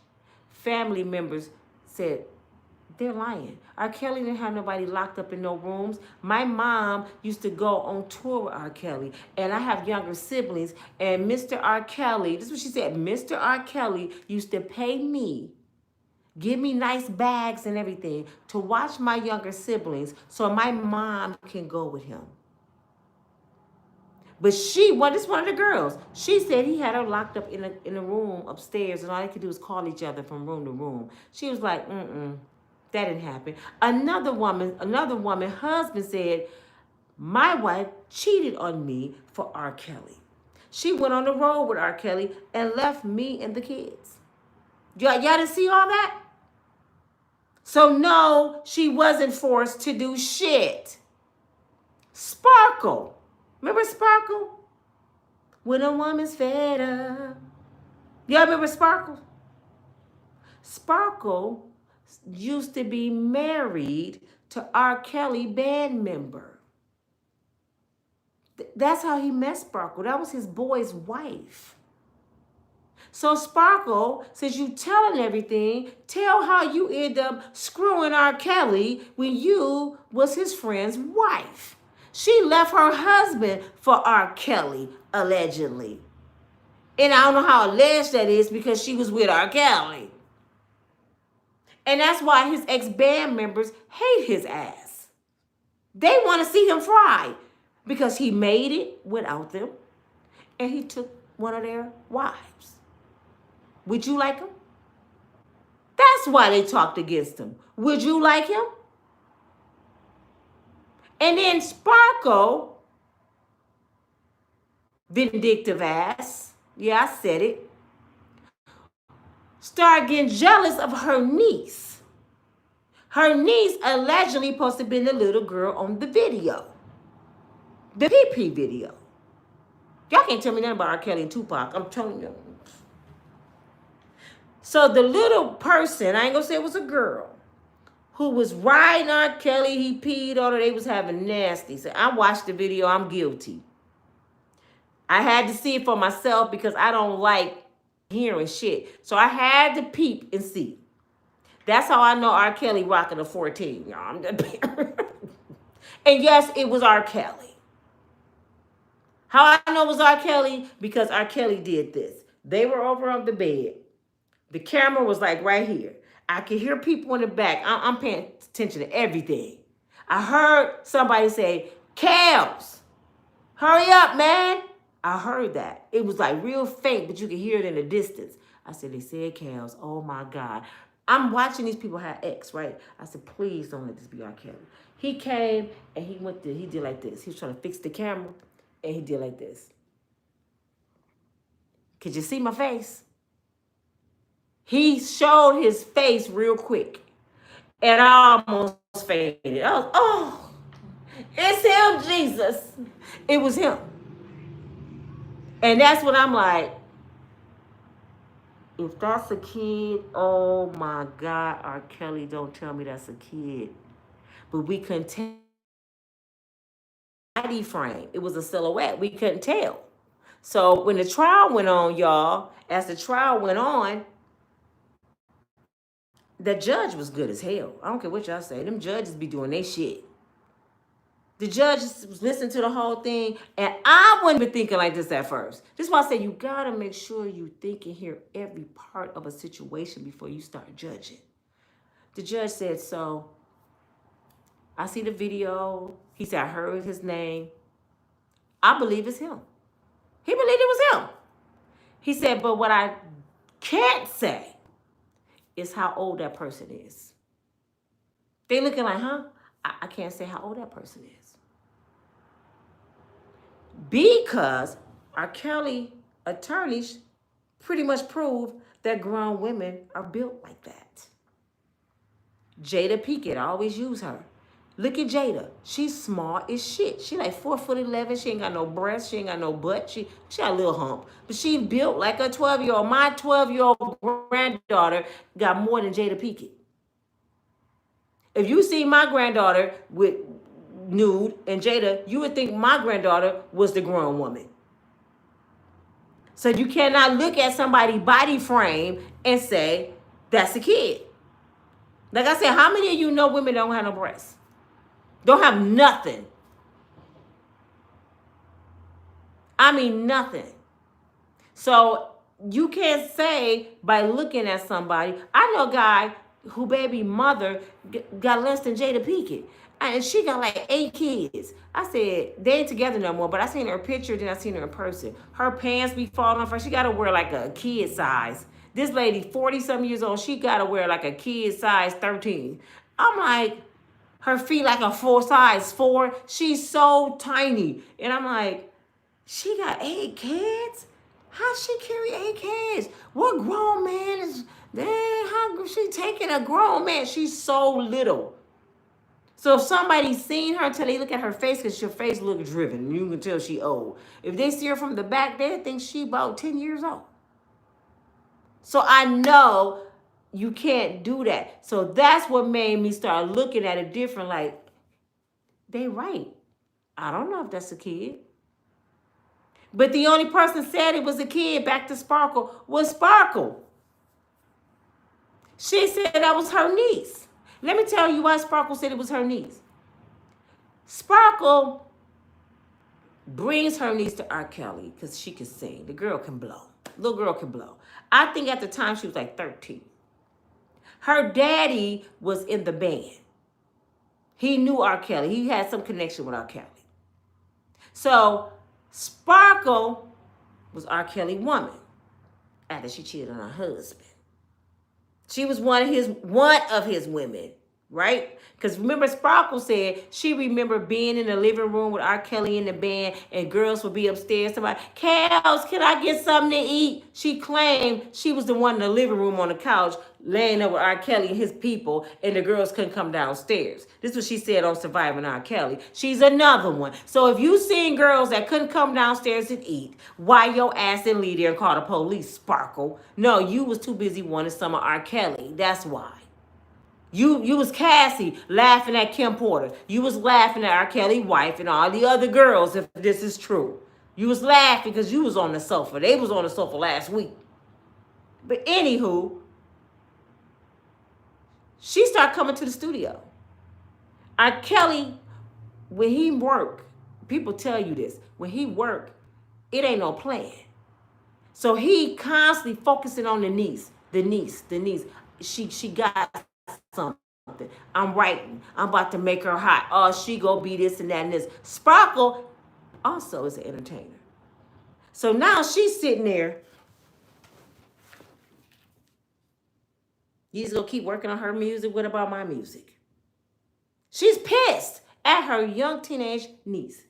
family members said, they're lying. R. Kelly didn't have nobody locked up in no rooms. My mom used to go on tour with R. Kelly, and I have younger siblings, and Mr. R. Kelly, this is what she said, Mr. R. Kelly used to pay me, give me nice bags and everything to watch my younger siblings so my mom can go with him. But this is one of the girls. She said he had her locked up in a room upstairs, and all they could do was call each other from room to room. She was like, that didn't happen. Another woman, husband said, my wife cheated on me for R. Kelly. She went on the road with R. Kelly and left me and the kids. Y'all didn't see all that? So no, she wasn't forced to do shit. Sparkle. Remember Sparkle? When a woman's fed up. Y'all remember Sparkle? Sparkle used to be married to R. Kelly band member. That's how he met Sparkle. That was his boy's wife. So Sparkle, since you telling everything, tell how you end up screwing R. Kelly when you was his friend's wife. She left her husband for R. Kelly, allegedly. And I don't know how alleged that is because she was with R. Kelly. And that's why his ex-band members hate his ass. They want to see him fry because he made it without them and he took one of their wives. Would you like him? That's why they talked against him. Would you like him? And then Sparkle, vindictive ass, yeah, I said it, started getting jealous of her niece. Her niece allegedly supposed to have been the little girl on the video, the PP video. Y'all can't tell me nothing about R. Kelly and Tupac. I'm telling you. So the little person, I ain't gonna say it was a girl, who was riding R. Kelly, he peed on her, they was having nasty. So I watched the video, I'm guilty. I had to see it for myself because I don't like hearing shit. So I had to peep and see. That's how I know R. Kelly rocking a 14, y'all. I'm just and yes, it was R. Kelly. How I know it was R. Kelly? Because R. Kelly did this. They were over on the bed. The camera was like right here. I could hear people in the back. I'm paying attention to everything. I heard somebody say, "Kels, hurry up, man." I heard that. It was like real faint, but you could hear it in the distance. I said, they said Kels. Oh my God. I'm watching these people have X, right? I said, please don't let this be R. Kelly. He came and he did like this. He was trying to fix the camera and he did like this. Could you see my face? He showed his face real quick. And I almost fainted. I was, oh, it's him, Jesus. It was him. And that's what I'm like, if that's a kid, oh my God, R. Kelly, don't tell me that's a kid. But we couldn't tell. Body frame. It was a silhouette. We couldn't tell. So when the trial went on, y'all, as the trial went on, the judge was good as hell. I don't care what y'all say. Them judges be doing their shit. The judge was listening to the whole thing, and I wasn't even thinking like this at first. This is why I say you gotta make sure you think and hear every part of a situation before you start judging. The judge said, so I see the video. He said, I heard his name. I believe it's him. He believed it was him. He said, but what I can't say is how old that person is. They looking like, huh? I can't say how old that person is. Because R. Kelly attorneys pretty much prove that grown women are built like that. Jada Pinkett, I always use her. Look at Jada. She's small as shit. She like 4'11". She ain't got no breasts. She ain't got no butt. She got a little hump. But she built like a 12-year-old. My 12-year-old granddaughter got more than Jada Pinkett. If you see my granddaughter with nude and Jada, you would think my granddaughter was the grown woman. So you cannot look at somebody's body frame and say, that's a kid. Like I said, how many of you know women don't have no breasts? Don't have nothing. I mean, nothing. So you can't say by looking at somebody. I know a guy who baby mother got less than Jada Pinkett. And she got like 8 kids. I said, they ain't together no more, but I seen her picture, then I seen her in person. Her pants be falling off her. She got to wear like a kid size. This lady, 40-something years old, she got to wear like a kid size 13. I'm like, her feet like a size 4. She's so tiny. And I'm like, she got 8 kids? How she carry 8 kids? What grown man is, dang, how she taking a grown man? She's so little. So if somebody's seen her until they look at her face, because her face look driven, you can tell she old. If they see her from the back, they think she about 10 years old. So I know you can't do that. So that's what made me start looking at it different. Like, they right. I don't know if that's a kid. But the only person said it was a kid, back to Sparkle, was Sparkle. She said that was her niece. Let me tell you why Sparkle said it was her niece. Sparkle brings her niece to R. Kelly because she can sing. The girl can blow. Little girl can blow. I think at the time she was like 13. Her daddy was in the band. He knew R. Kelly. He had some connection with R. Kelly. So Sparkle was R. Kelly's woman after she cheated on her husband. She was one of his women. right? Because remember, Sparkle said she remembered being in the living room with R. Kelly in the band, and girls would be upstairs. Somebody, Kels, can I get something to eat? She claimed she was the one in the living room on the couch, laying up with R. Kelly and his people, and the girls couldn't come downstairs. This is what she said on Surviving R. Kelly. She's another one. So if you seen girls that couldn't come downstairs and eat, why your ass didn't leave there and call the police, Sparkle? No, you was too busy wanting some of R. Kelly. That's why. You was Cassie laughing at Kim Porter. You was laughing at R. Kelly wife and all the other girls, if this is true. You was laughing because you was on the sofa. They was on the sofa last week. But anywho, she started coming to the studio. R. Kelly, when he work, people tell you this, when he work, it ain't no plan. So he constantly focusing on the niece. She got something. I'm writing. I'm about to make her hot. Oh, she go be this and that and this. Sparkle also is an entertainer. So now she's sitting there. You just gonna keep working on her music. What about my music? She's pissed at her young teenage niece.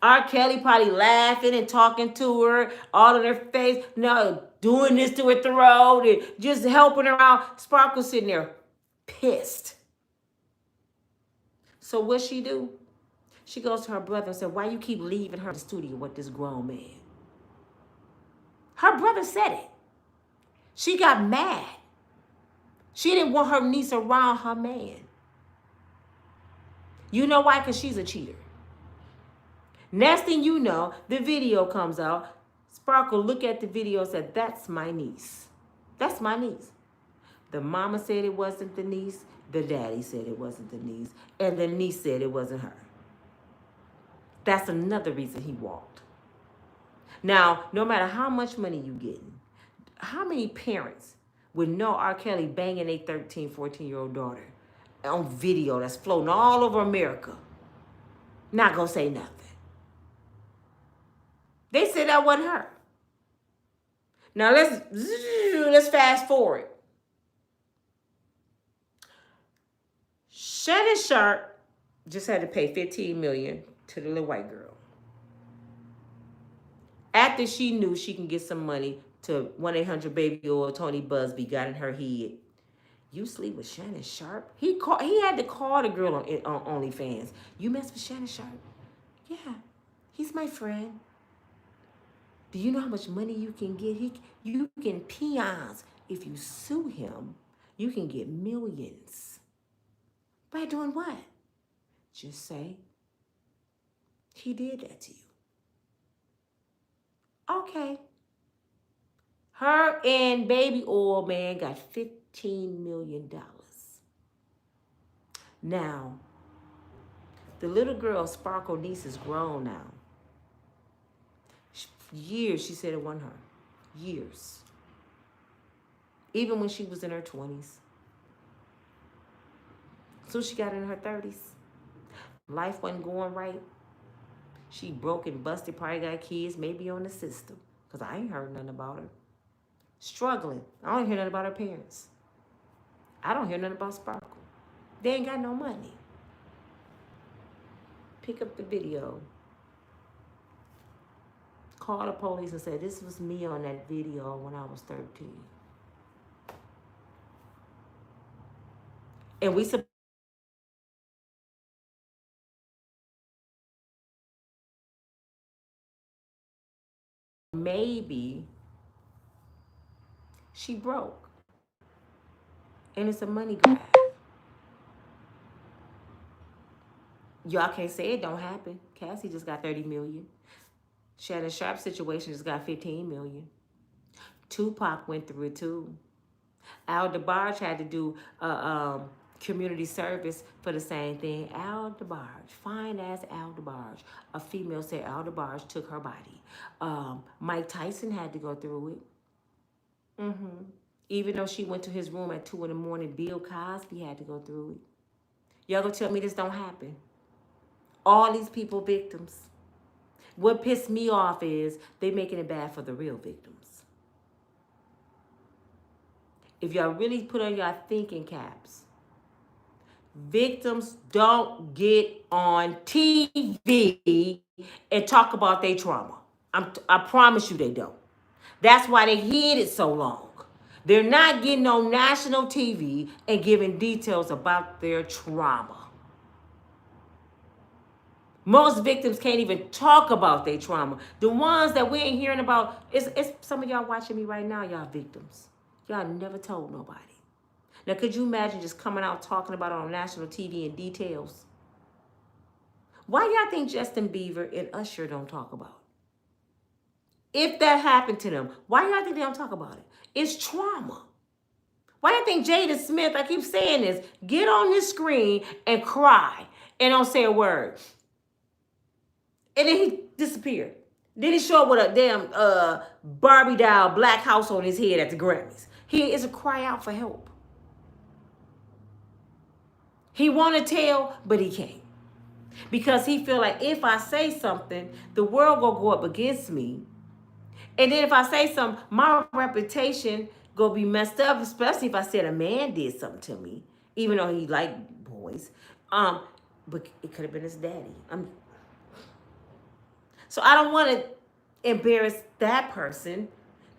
R. Kelly probably laughing and talking to her, all in her face. No, doing this to her throat and just helping her out. Sparkle sitting there pissed. So what she do? She goes to her brother and said, why you keep leaving her in the studio with this grown man? Her brother said it. She got mad. She didn't want her niece around her man. You know why? Because she's a cheater. Next thing you know, the video comes out. Sparkle look at the video and said, that's my niece. That's my niece. The mama said it wasn't the niece. The daddy said it wasn't the niece. And the niece said it wasn't her. That's another reason he walked. Now, no matter how much money you getting, how many parents would know R. Kelly banging a 13, 14-year-old daughter on video that's floating all over America? Not gonna say nothing. They said that wasn't her. Now let's fast forward. Shannon Sharp just had to pay $15 million to the little white girl. After she knew she can get some money to 1-800-BABY or Tony Busby got in her head. You sleep with Shannon Sharp? He had to call the girl on OnlyFans. You mess with Shannon Sharp? Yeah, he's my friend. Do you know how much money you can get? You can peons. If you sue him, you can get millions. By doing what? Just say, he did that to you. Okay. Her and Baby Oil Man got $15 million. Now, the little girl, Sparkle niece, is grown now. Years, she said it wasn't her. Years. Even when she was in her 20s. So she got in her 30s. Life wasn't going right. She broke and busted, probably got kids, maybe on the system. Because I ain't heard nothing about her. Struggling. I don't hear nothing about her parents. I don't hear nothing about Sparkle. They ain't got no money. Pick up the video. Call the police and say, this was me on that video when I was 13. And we maybe she broke. And it's a money grab. Y'all can't say it don't happen. Cassie just got $30 million. Shannon Sharp situation just got $15 million. Tupac went through it too. Al DeBarge had to do community service for the same thing. Al DeBarge, fine as Al DeBarge. A female said Al DeBarge took her body. Mike Tyson had to go through it. Even though she went to his room at 2 in the morning, Bill Cosby had to go through it. Y'all gonna tell me this don't happen? All these people victims. What pissed me off is they making it bad for the real victims. If y'all really put on y'all thinking caps, Victims don't get on TV and talk about their trauma. I promise you they don't. That's why they hid it so long. They're not getting on national TV and giving details about their trauma. Most victims can't even talk about their trauma. The ones that we ain't hearing about, it's some of y'all watching me right now, y'all victims. Y'all never told nobody. Now, could you imagine just coming out talking about it on national TV in details? Why y'all think Justin Bieber and Usher don't talk about it? If that happened to them, why y'all think they don't talk about it? It's trauma. Why do you think Jada Smith, I keep saying this, get on this screen and cry and don't say a word? And then he disappeared. Then he showed up with a damn Barbie doll black house on his head at the Grammys. He is a cry out for help. He want to tell, but he can't. Because he feel like if I say something, the world will go up against me. And then if I say something, my reputation gonna be messed up, especially if I said a man did something to me, even though he liked boys. But it could have been his daddy. So I don't want to embarrass that person.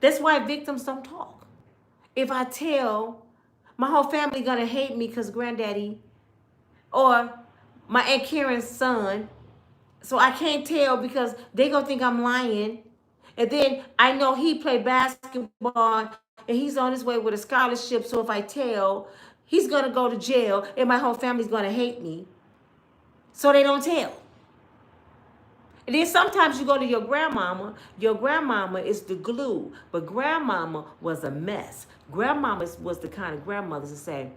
That's why victims don't talk. If I tell, my whole family gonna hate me because granddaddy, or my Aunt Karen's son, so I can't tell because they gonna think I'm lying. And then I know he played basketball and he's on his way with a scholarship. So if I tell, he's gonna go to jail and my whole family's gonna hate me. So they don't tell. And then sometimes you go to your grandmama. Your grandmama is the glue, but grandmama was a mess. Grandmama was the kind of grandmothers to say,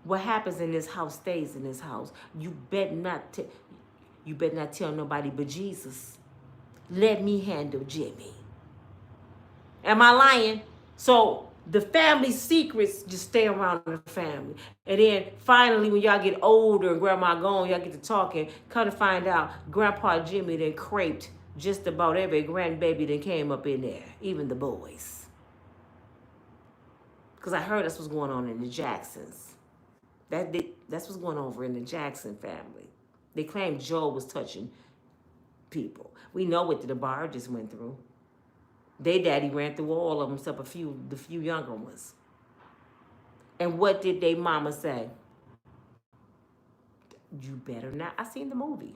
what happens in this house stays in this house. You better not tell nobody but Jesus. Let me handle Jimmy. Am I lying? So the family secrets just stay around the family. And then finally, when y'all get older and grandma gone, y'all get to talking, come to find out Grandpa Jimmy then craped just about every grandbaby that came up in there, even the boys. Because I heard that's what's going on in the Jacksons. That's what's going on over in the Jackson family. They claim Joe was touching people. We know what the Barges went through. Their daddy ran through all of them except the few younger ones. And what did they mama say? You better not. I seen the movie.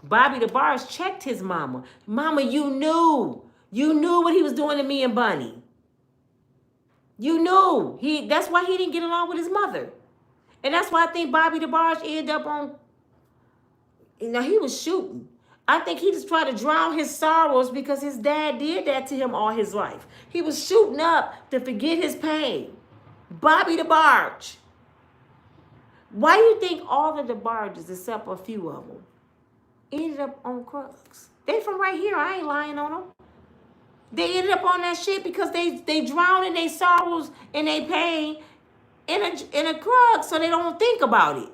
Bobby the Barge checked his mama. Mama, you knew. You knew what he was doing to me and Bunny. You knew. That's why he didn't get along with his mother. And that's why I think Bobby the Barge ended up on, he was shooting. I think he just tried to drown his sorrows because his dad did that to him all his life. He was shooting up to forget his pain. Bobby the Barge. Why do you think all of the Barges, except a few of them, ended up on drugs? They from right here. I ain't lying on them. They ended up on that shit because they drowned in their sorrows and their pain in a drug, so they don't think about it.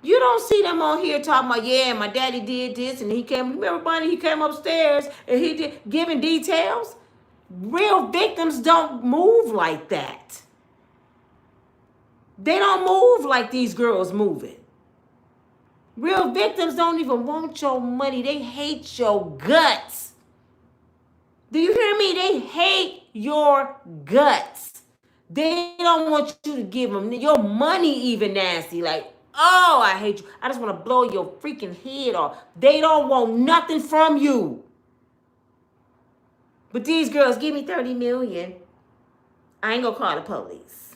You don't see them on here talking about, yeah, my daddy did this and he came, remember Bunny, he came upstairs and he did, giving details. Real victims don't move like that. They don't move like these girls moving. Real victims don't even want your money. They hate your guts. Do you hear me? They hate your guts. They don't want you to give them your money even nasty. Like, oh, I hate you. I just want to blow your freaking head off. They don't want nothing from you. But these girls, give me 30 million. I ain't going to call the police.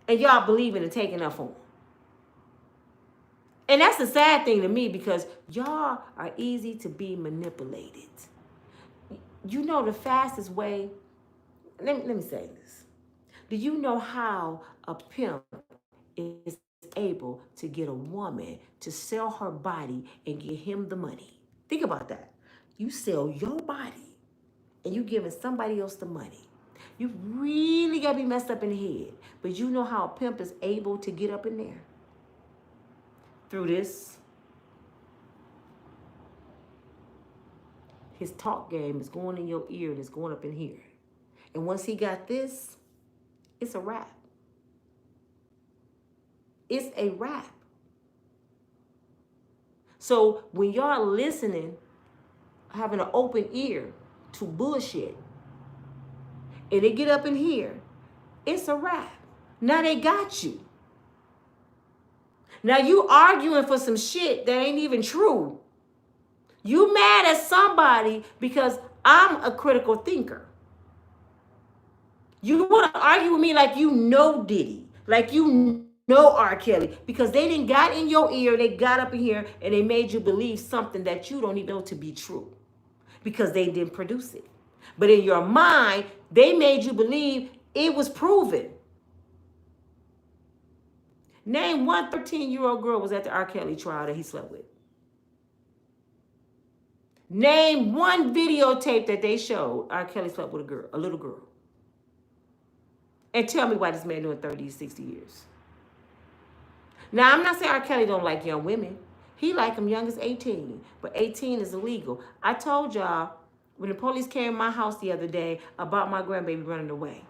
And y'all believing in taking up for them. And that's the sad thing to me because y'all are easy to be manipulated. You know the fastest way, let me say this. Do you know how a pimp is able to get a woman to sell her body and give him the money? Think about that. You sell your body and you giving somebody else the money. You really got to be messed up in the head. But you know how a pimp is able to get up in there? Through this. His talk game is going in your ear and it's going up in here. And once he got this, It's a wrap. It's a wrap. So when y'all listening, having an open ear to bullshit, and they get up in here, it's a wrap. Now they got you. Now you arguing for some shit that ain't even true. You mad at somebody because I'm a critical thinker. You want to argue with me like you know Diddy, like you know R. Kelly, because they didn't got in your ear, they got up in here and they made you believe something that you don't even know to be true because they didn't produce it. But in your mind, they made you believe it was proven. Name one 13-year-old girl was at the R. Kelly trial that he slept with. Name one videotape that they showed R. Kelly slept with a little girl. And tell me why this man doing 30, 60 years. Now, I'm not saying R. Kelly don't like young women. He like them young as 18. But 18 is illegal. I told y'all, when the police came to my house the other day about my grandbaby running away,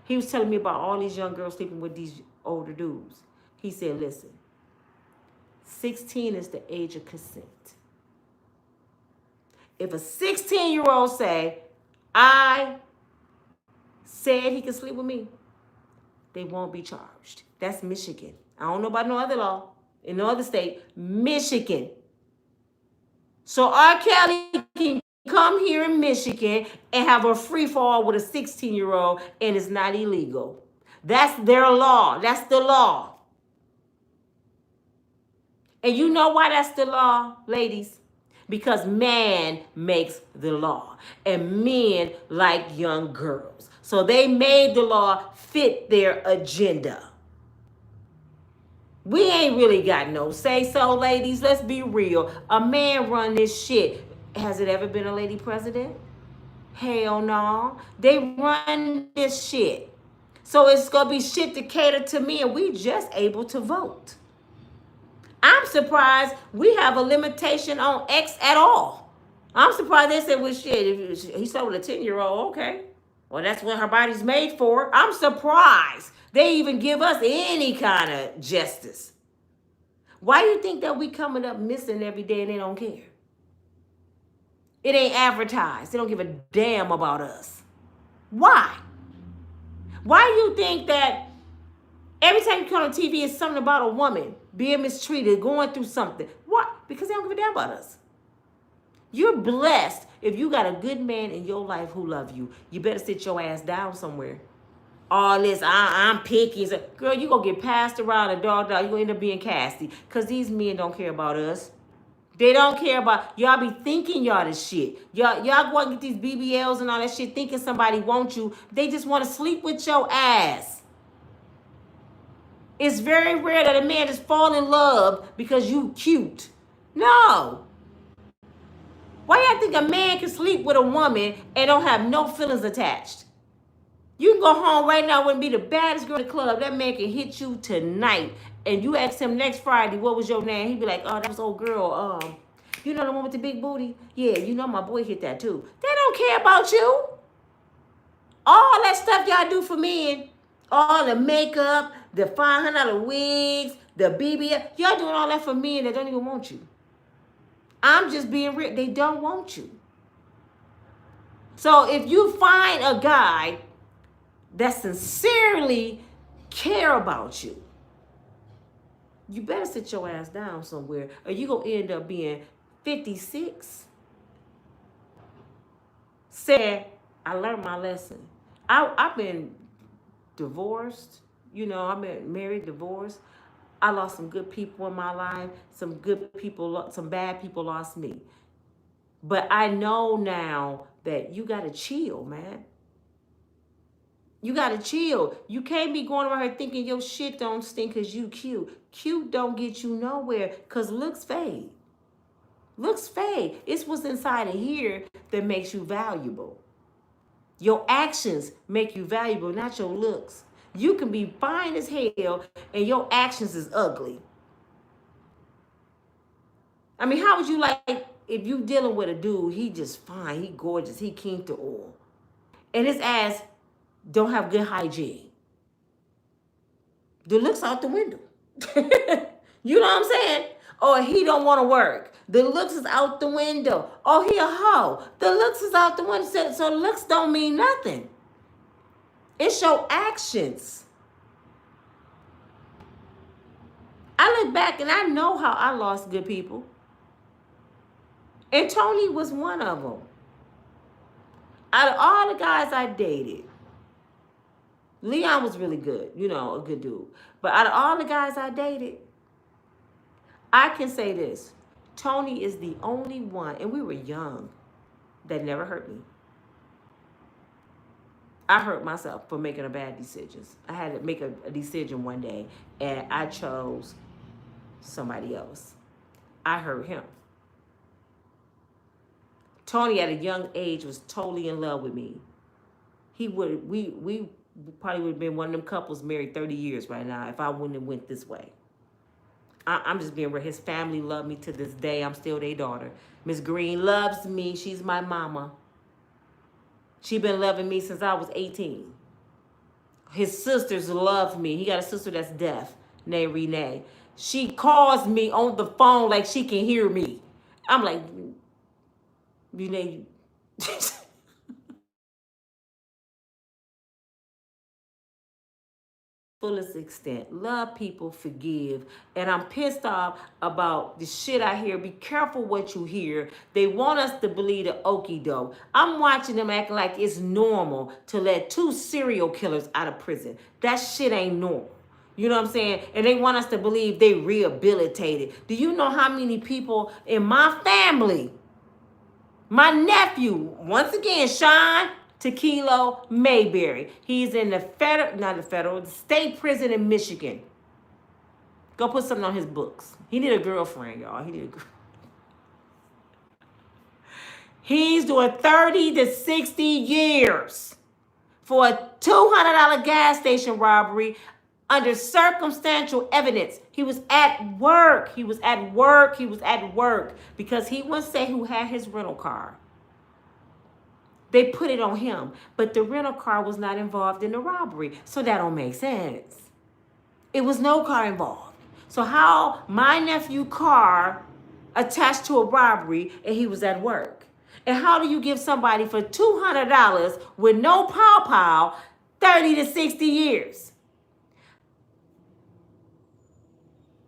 he was telling me about all these young girls sleeping with these older dudes. He said, listen, 16 is the age of consent. If a 16-year-old say, I said he could sleep with me, they won't be charged. That's Michigan. I don't know about no other law. In no other state, Michigan. So R. Kelly can come here in Michigan and have a free fall with a 16-year-old and it's not illegal. That's their law. That's the law. And you know why that's the law, ladies? Because man makes the law and men like young girls. So they made the law fit their agenda. We ain't really got no say so, ladies. Let's be real. A man run this shit. Has it ever been a lady president? Hell no. They run this shit. So it's going to be shit to cater to me and we just able to vote. I'm surprised we have a limitation on X at all. I'm surprised they said, well, shit, if he slept with a 10-year-old, okay. Well, that's what her body's made for. I'm surprised they even give us any kind of justice. Why do you think that we coming up missing every day and they don't care? It ain't advertised. They don't give a damn about us. Why? Why do you think that every time you come on TV, it's something about a woman being mistreated, going through something? What? Because they don't give a damn about us. You're blessed if you got a good man in your life who love you. You better sit your ass down somewhere. All this, I'm picky. Girl, you going to get passed around a dog. You're going to end up being Cassie. Because these men don't care about us. They don't care about, y'all be thinking y'all this shit. Y'all go and get these BBLs and all that shit thinking somebody wants you. They just want to sleep with your ass. It's very rare that a man just fall in love because you cute. No. Why y'all think a man can sleep with a woman and don't have no feelings attached? You can go home right now and be the baddest girl in the club. That man can hit you tonight. And you ask him next Friday, what was your name? He'd be like, oh, that was old girl. You know the one with the big booty? Yeah, you know my boy hit that too. They don't care about you. All that stuff y'all do for men, all the makeup, the $500 wigs, the BBL, y'all doing all that for men that don't even want you. I'm just being real. They don't want you. So if you find a guy that sincerely care about you, you better sit your ass down somewhere or you're going to end up being 56. Said, I learned my lesson. I've been divorced. You know, I've been married, divorced. I lost some good people in my life. Some good people, some bad people lost me. But I know now that you got to chill, man. You got to chill. You can't be going around here thinking your shit don't stink because you cute. Cute don't get you nowhere because looks fade. Looks fade. It's what's inside of here that makes you valuable. Your actions make you valuable, not your looks. You can be fine as hell and your actions is ugly. I mean, how would you like if you dealing with a dude, he just fine, he gorgeous, he keen to oil. And his ass don't have good hygiene. The looks out the window. You know what I'm saying? Or he don't want to work. The looks is out the window. Oh, he a hoe. The looks is out the window. So looks don't mean nothing. It's your actions. I look back and I know how I lost good people. And Tony was one of them. Out of all the guys I dated, Leon was really good, you know, a good dude. But out of all the guys I dated, I can say this. Tony is the only one, and we were young, that never hurt me. I hurt myself for making a bad decisions. I had to make a decision one day, and I chose somebody else. I hurt him. Tony at a young age was totally in love with me. We probably would have been one of them couples married 30 years right now if I wouldn't have went this way. I'm just being real. His family loved me to this day. I'm still their daughter. Miss Green loves me. She's my mama. She been loving me since I was 18. His sisters love me. He got a sister that's deaf, named Renee. She calls me on the phone like she can hear me. I'm like, Renee, fullest extent. Love people, forgive. And I'm pissed off about the shit I hear. Be careful what you hear. They want us to believe the okie doke. I'm watching them acting like it's normal to let 2 serial killers out of prison. That shit ain't normal. You know what I'm saying? And they want us to believe they rehabilitated. Do you know how many people in my family, my nephew, once again, Sean Tequilo Mayberry. He's in the the state prison in Michigan. Go put something on his books. He need a girlfriend, y'all. He's doing 30 to 60 years for a $200 gas station robbery under circumstantial evidence. He was at work. He was at work because he wouldn't say who had his rental car. They put it on him, but the rental car was not involved in the robbery, so that don't make sense. It was no car involved. So how my nephew car attached to a robbery and he was at work? And how do you give somebody for $200 with no pow 30 to 60 years?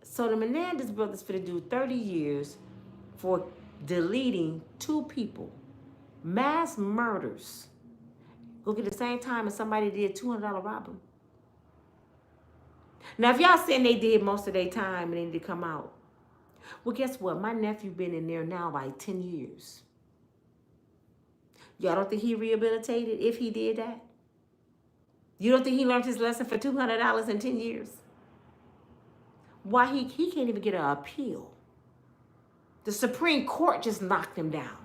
So the Menendez brothers finna do 30 years for deleting 2 people. Mass murders. Go get the same time as somebody did $200 robbery. Now, if y'all saying they did most of their time and they need to come out, well, guess what? My nephew been in there now like 10 years. Y'all don't think he rehabilitated if he did that? You don't think he learned his lesson for $200 in 10 years? Why he can't even get an appeal? The Supreme Court just knocked him down.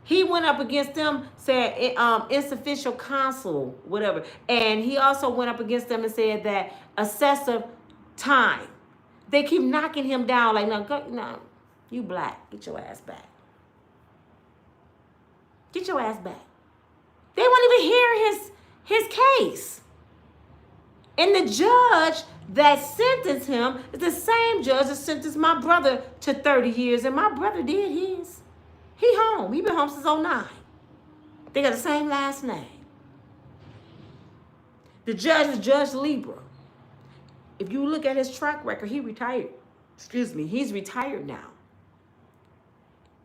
He went up against them, said insufficient counsel, whatever. And he also went up against them and said that excessive time. They keep knocking him down like, no, you black. Get your ass back. Get your ass back. They won't even hear his case. And the judge that sentenced him is the same judge that sentenced my brother to 30 years. And my brother did his. He home. He been home since 2009. They got the same last name. The judge is Judge Libra. If you look at his track record, he retired. He's retired now.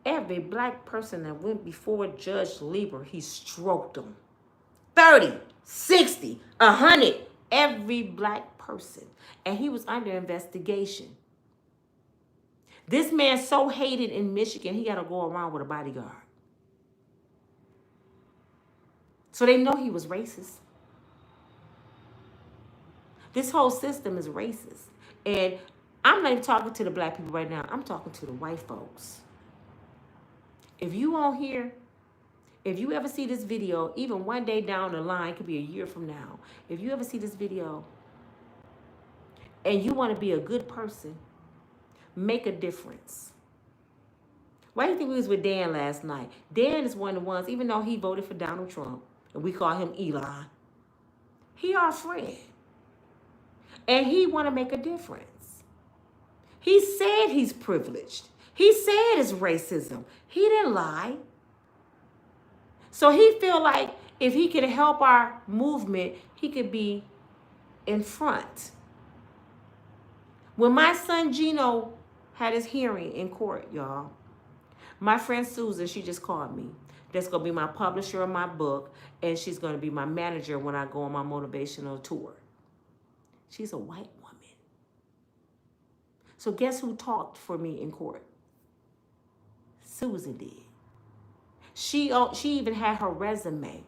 Every black person that went before Judge Libra, he stroked them. 30, 60, 100. Every black person. And he was under investigation. This man so hated in Michigan, he got to go around with a bodyguard. So they know he was racist. This whole system is racist. And I'm not even talking to the black people right now. I'm talking to the white folks. If you on here, if you ever see this video, even one day down the line, could be a year from now, if you ever see this video and you want to be a good person, make a difference. Why do you think we was with Dan last night? Dan is one of the ones, even though he voted for Donald Trump, and we call him Elon, he our friend. And he want to make a difference. He said he's privileged. He said it's racism. He didn't lie. So he feel like if he could help our movement, he could be in front. When my son Gino had his hearing in court, y'all, my friend Susan, she just called me. That's going to be my publisher of my book, and she's going to be my manager when I go on my motivational tour. She's a white woman. So guess who talked for me in court? Susan did. She even had her resume.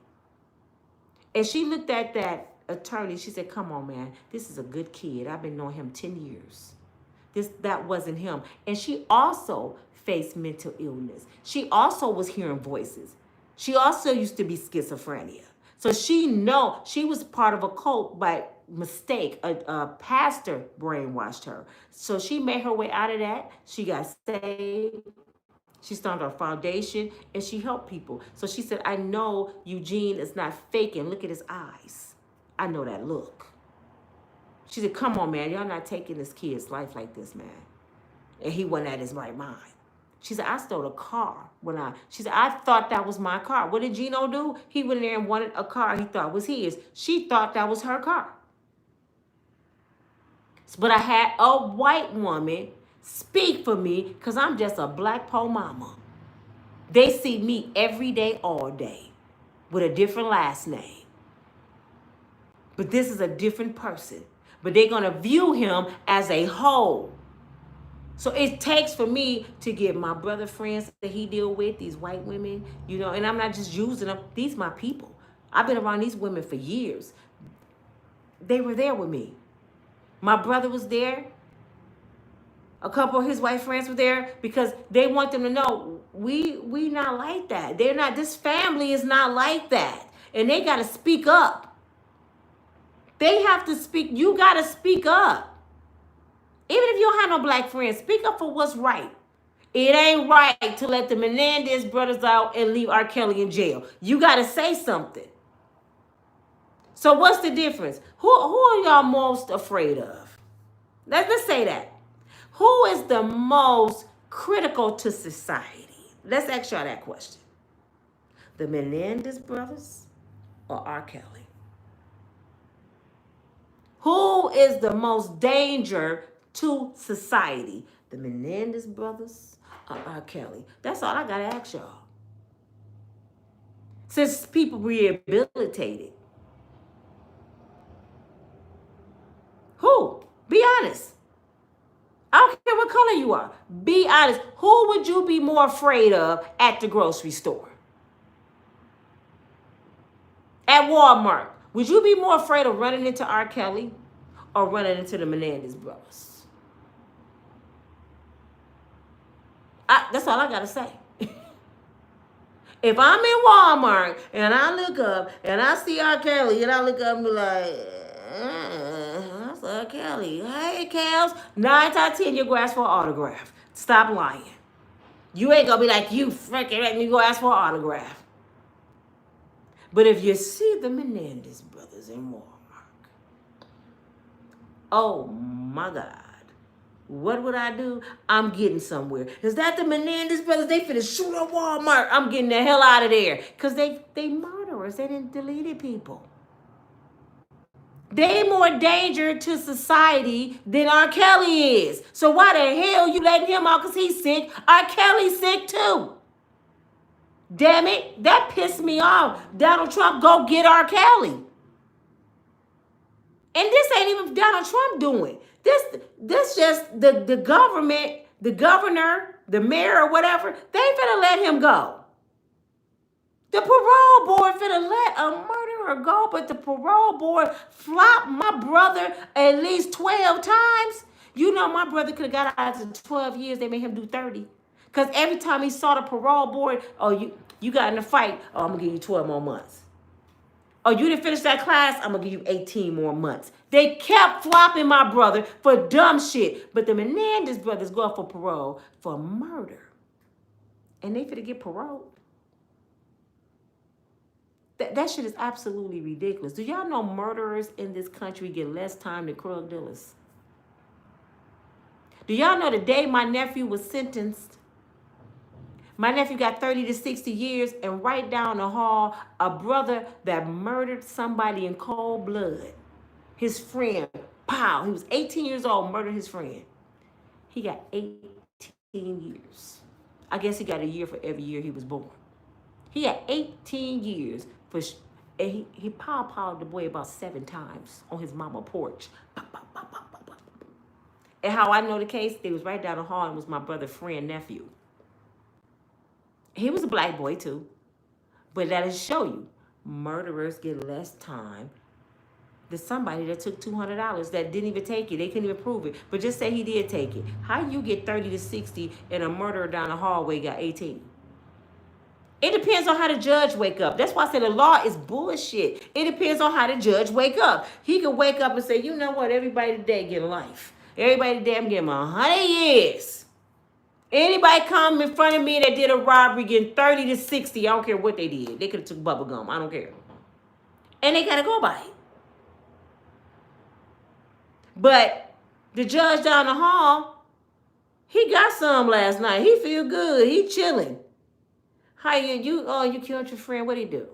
And she looked at that attorney. She said, come on, man. This is a good kid. I've been knowing him 10 years. That wasn't him. And she also faced mental illness. She also was hearing voices. She also used to be schizophrenia. So she was part of a cult by mistake. A pastor brainwashed her. So she made her way out of that. She got saved. She started her foundation and she helped people. So she said, I know Eugene is not faking. Look at his eyes. I know that look. She said, come on, man. Y'all not taking this kid's life like this, man. And he wasn't at his right mind. She said, I stole a car she said, I thought that was my car. What did Gino do? He went in there and wanted a car he thought was his. She thought that was her car. But I had a white woman speak for me because I'm just a black po mama. They see me every day, all day, with a different last name. But this is a different person. But they're going to view him as a whole. So it takes for me to get my brother friends that he deal with, these white women, and I'm not just using them. These my people. I've been around these women for years. They were there with me. My brother was there. A couple of his white friends were there because they want them to know we not like that. They're not, this family is not like that. And they got to speak up. They have to speak. You got to speak up. Even if you don't have no black friends, speak up for what's right. It ain't right to let the Menendez brothers out and leave R. Kelly in jail. You got to say something. So what's the difference? Who are y'all most afraid of? Let's say that. Who is the most critical to society? Let's ask y'all that question. The Menendez brothers or R. Kelly? Who is the most danger to society? The Menendez brothers or R. Kelly? That's all I got to ask y'all. Since people rehabilitated. Who? Be honest. I don't care what color you are. Be honest. Who would you be more afraid of at the grocery store? At Walmart. Would you be more afraid of running into R. Kelly or running into the Menendez brothers? That's all I got to say. If I'm in Walmart and I look up and I see R. Kelly and I look up and be like, that's R. Kelly. Hey, Kels. 9 out of 10, you go ask for an autograph. Stop lying. You ain't going to be like, you freaking let me go ask for an autograph. But if you see the Menendez brothers in Walmart, oh my God. What would I do? I'm getting somewhere. Is that the Menendez brothers? They finna shoot up Walmart. I'm getting the hell out of there. Because they murderers. They didn't delete people. They more danger to society than R. Kelly is. So why the hell you letting him out because he's sick? R. Kelly's sick too. Damn it. That pissed me off. Donald Trump, go get R. Kelly. And this ain't even Donald Trump doing. This just the government, the governor, the mayor or whatever, they finna let him go. The parole board finna let a murderer go, but the parole board flopped my brother at least 12 times. You know my brother could have got out after 12 years. They made him do 30. Because every time he saw the parole board, oh, you got in a fight, oh, I'm going to give you 12 more months. Oh, you didn't finish that class, I'm going to give you 18 more months. They kept flopping my brother for dumb shit. But the Menendez brothers go up for parole for murder. And they finna get paroled. That shit is absolutely ridiculous. Do y'all know murderers in this country get less time than drug dealers? Do y'all know the day my nephew was sentenced, my nephew got 30 to 60 years, and right down the hall, a brother that murdered somebody in cold blood, his friend, pow, he was 18 years old, murdered his friend. He got 18 years. I guess he got a year for every year he was born. He had 18 years for, and he pow-powed the boy about 7 times on his mama porch. Pow, pow, pow, pow, pow, pow. And how I know the case, it was right down the hall and was my brother's friend, nephew. He was a black boy too. But that'll show you, murderers get less time than somebody that took $200 that didn't even take it. They couldn't even prove it. But just say he did take it. How you get 30 to 60 and a murderer down the hallway got 18? It depends on how the judge wake up. That's why I said the law is bullshit. It depends on how the judge wake up. He could wake up and say, you know what, everybody today getting life. Everybody today, I'm getting 100 years. Anybody come in front of me that did a robbery getting 30 to 60, I don't care what they did. They could have took bubble gum. I don't care. And they got to go by it. But the judge down the hall, he got some last night. He feel good. He chilling. How you killed your friend? What'd he do?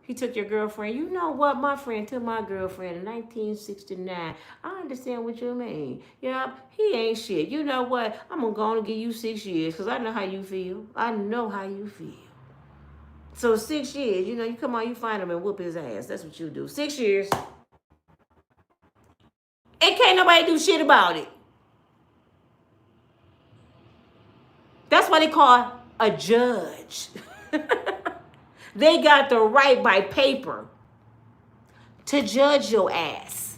He took your girlfriend. You know what? My friend took my girlfriend in 1969. I understand what you mean. Yeah, he ain't shit. You know what? I'm going to go on and give you 6 years because I know how you feel. I know how you feel. So 6 years, you know, you come on, you find him and whoop his ass. That's what you do. 6 years. And can't nobody do shit about it. That's what they call a judge. They got the right by paper to judge your ass.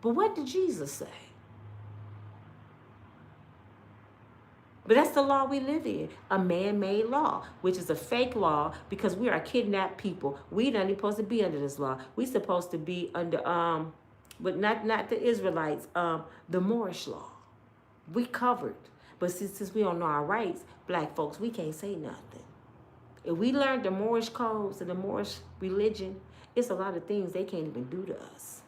But what did Jesus say? But that's the law we live in, a man-made law, which is a fake law because we are kidnapped people. We not even supposed to be under this law. We supposed to be under, but not the Israelites, the Moorish law. We covered. But since we don't know our rights, black folks, we can't say nothing. If we learned the Moorish codes and the Moorish religion, it's a lot of things they can't even do to us.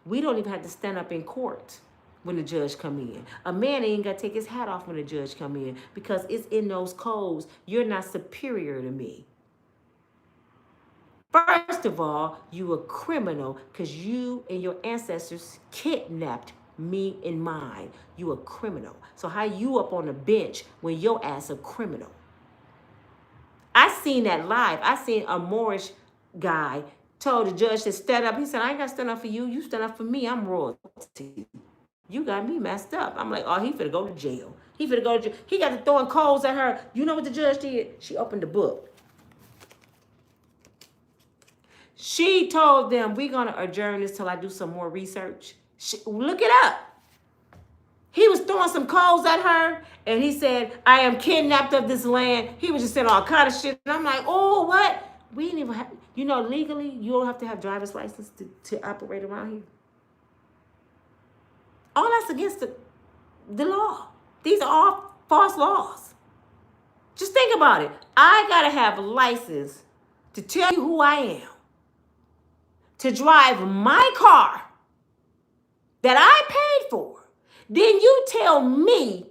We don't even have to stand up in court when the judge come in. A man ain't got to take his hat off when the judge come in because it's in those codes. You're not superior to me. First of all, you a criminal because you and your ancestors kidnapped me and mine. You a criminal. So how you up on the bench when your ass a criminal? I seen that live. I seen a Moorish guy told the judge to stand up. He said, I ain't got to stand up for you. You stand up for me. I'm royalty. You got me messed up. I'm like, oh, he finna go to jail. He finna go to jail. He got to throwing coals at her. You know what the judge did? She opened the book. She told them, we're going to adjourn this till I do some more research. Look it up. He was throwing some coals at her, and he said, I am kidnapped of this land. He was just saying all kind of shit. And I'm like, oh, what? We didn't even have, you know, legally, you don't have to have driver's license to operate around here. All that's against the law. These are all false laws. Just think about it. I got to have a license to tell you who I am, to drive my car that I paid for. Then you tell me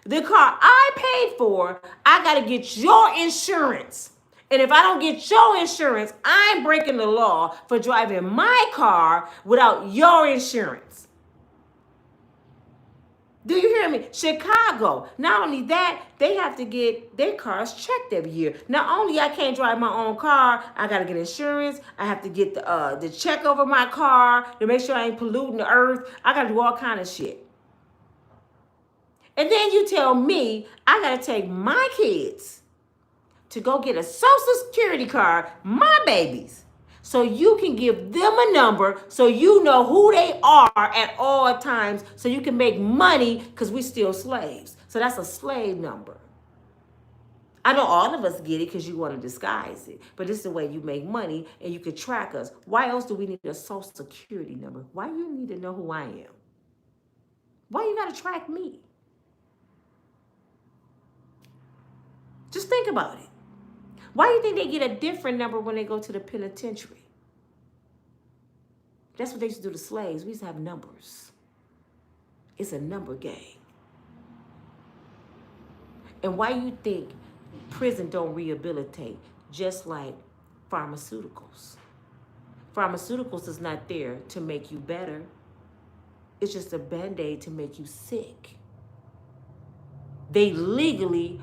the car I paid for, I got to get your insurance. And if I don't get your insurance, I'm breaking the law for driving my car without your insurance. Do you hear me? Chicago, not only that, they have to get their cars checked every year. Not only I can't drive my own car, I got to get insurance. I have to get the check over my car to make sure I ain't polluting the earth. I got to do all kind of shit. And then you tell me I got to take my kids to go get a Social Security card, my babies, so you can give them a number so you know who they are at all times so you can make money because we're still slaves. So that's a slave number. I know all of us get it because you want to disguise it, but this is the way you make money and you can track us. Why else do we need a Social Security number? Why you need to know who I am? Why you got to track me? Just think about it. Why do you think they get a different number when they go to the penitentiary? That's what they used to do to slaves. We used to have numbers. It's a number game. And why you think prison don't rehabilitate, just like pharmaceuticals? Pharmaceuticals is not there to make you better. It's just a Band-Aid to make you sick. They legally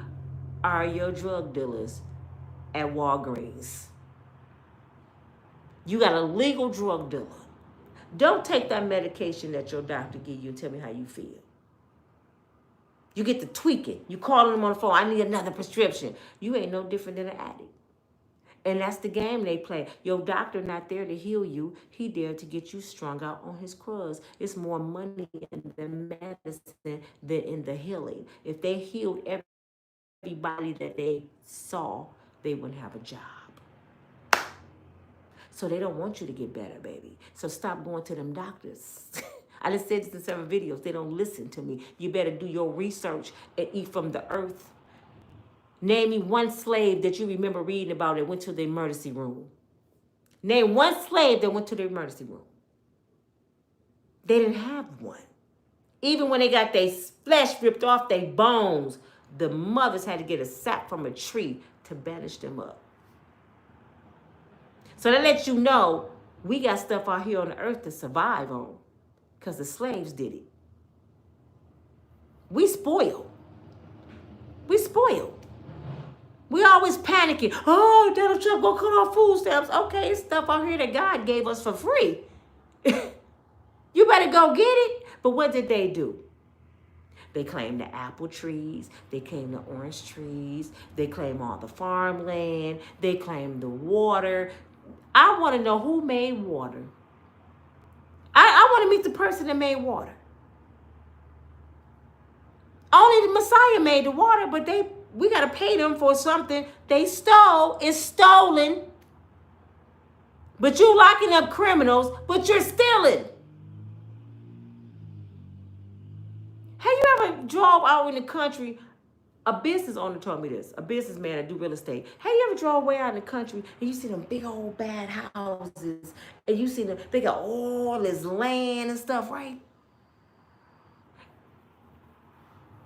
are your drug dealers at Walgreens. You got a legal drug dealer. Don't take that medication that your doctor give you and tell me how you feel. You get to tweak it. You calling them on the phone, I need another prescription. You ain't no different than an addict. And that's the game they play. Your doctor not there to heal you. He there to get you strung out on his crutch. It's more money in the medicine than in the healing. If they healed everybody that they saw, they wouldn't have a job. So they don't want you to get better, baby. So stop going to them doctors. I just said this in several videos. They don't listen to me. You better do your research and eat from the earth. Name me one slave that you remember reading about that went to the emergency room. Name one slave that went to the emergency room. They didn't have one. Even when they got their flesh ripped off their bones, the mothers had to get a sap from a tree to bandage them up. So that lets you know we got stuff out here on the earth to survive on because the slaves did it. We spoiled. We spoiled. We always panicking. Oh, Donald Trump gonna cut off food stamps. Okay, it's stuff out here that God gave us for free. You better go get it. But what did they do? They claimed the apple trees. They claimed the orange trees. They claimed all the farmland. They claimed the water. I want to know who made water. I want to meet the person that made water. Only the Messiah made the water, but we got to pay them for something they stole. It's stolen. But you locking up criminals, but you're stealing. Have you ever drove out in the country? A business owner told me this. A businessman that do real estate. Have you ever drove way out in the country and you see them big old bad houses and you see them, they got all this land and stuff, right?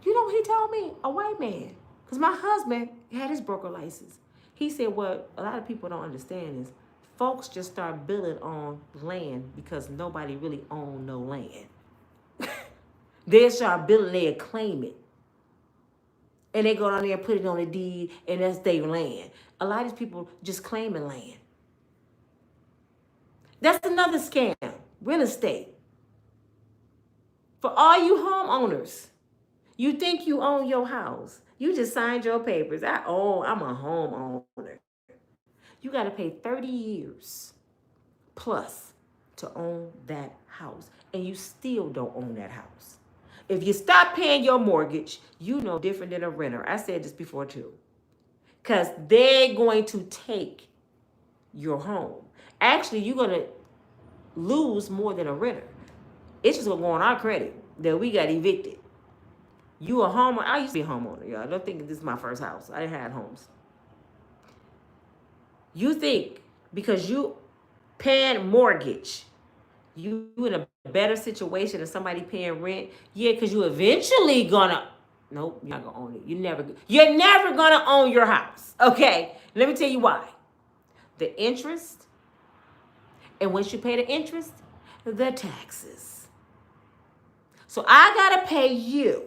You know what he told me? A white man. Because my husband had his broker license. He said what a lot of people don't understand is folks just start building on land because nobody really owned no land. They start building, they claim it. And they go down there and put it on a deed, and that's their land. A lot of these people just claiming land. That's another scam, real estate. For all you homeowners, you think you own your house. You just signed your papers. I'm a homeowner. You got to pay 30 years plus to own that house, and you still don't own that house. If you stop paying your mortgage, you know different than a renter. I said this before too. Because they're going to take your home. Actually, you're going to lose more than a renter. It's just going to go on our credit that we got evicted. You a homeowner. I used to be a homeowner, y'all. I don't think this is my first house. I didn't have homes. You think because you paying mortgage, you in a better situation than somebody paying rent? Yeah, because you eventually gonna, nope, you're not gonna own it. You're never gonna own your house. Okay, let me tell you why. The interest, and once you pay the interest, the taxes. So I gotta pay you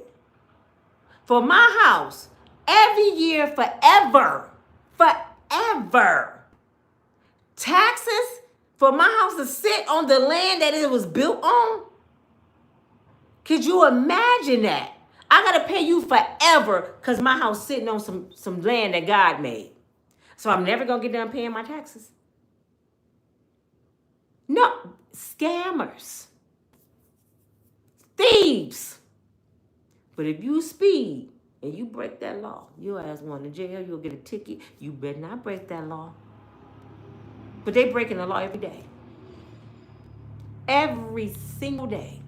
for my house every year forever. Taxes for my house to sit on the land that it was built on? Could you imagine that? I gotta pay you forever because my house sitting on some land that God made. So I'm never gonna get done paying my taxes. No, scammers, thieves. But if you speed and you break that law, your ass going to jail, you'll get a ticket. You better not break that law. But they breaking the law every day. Every single day.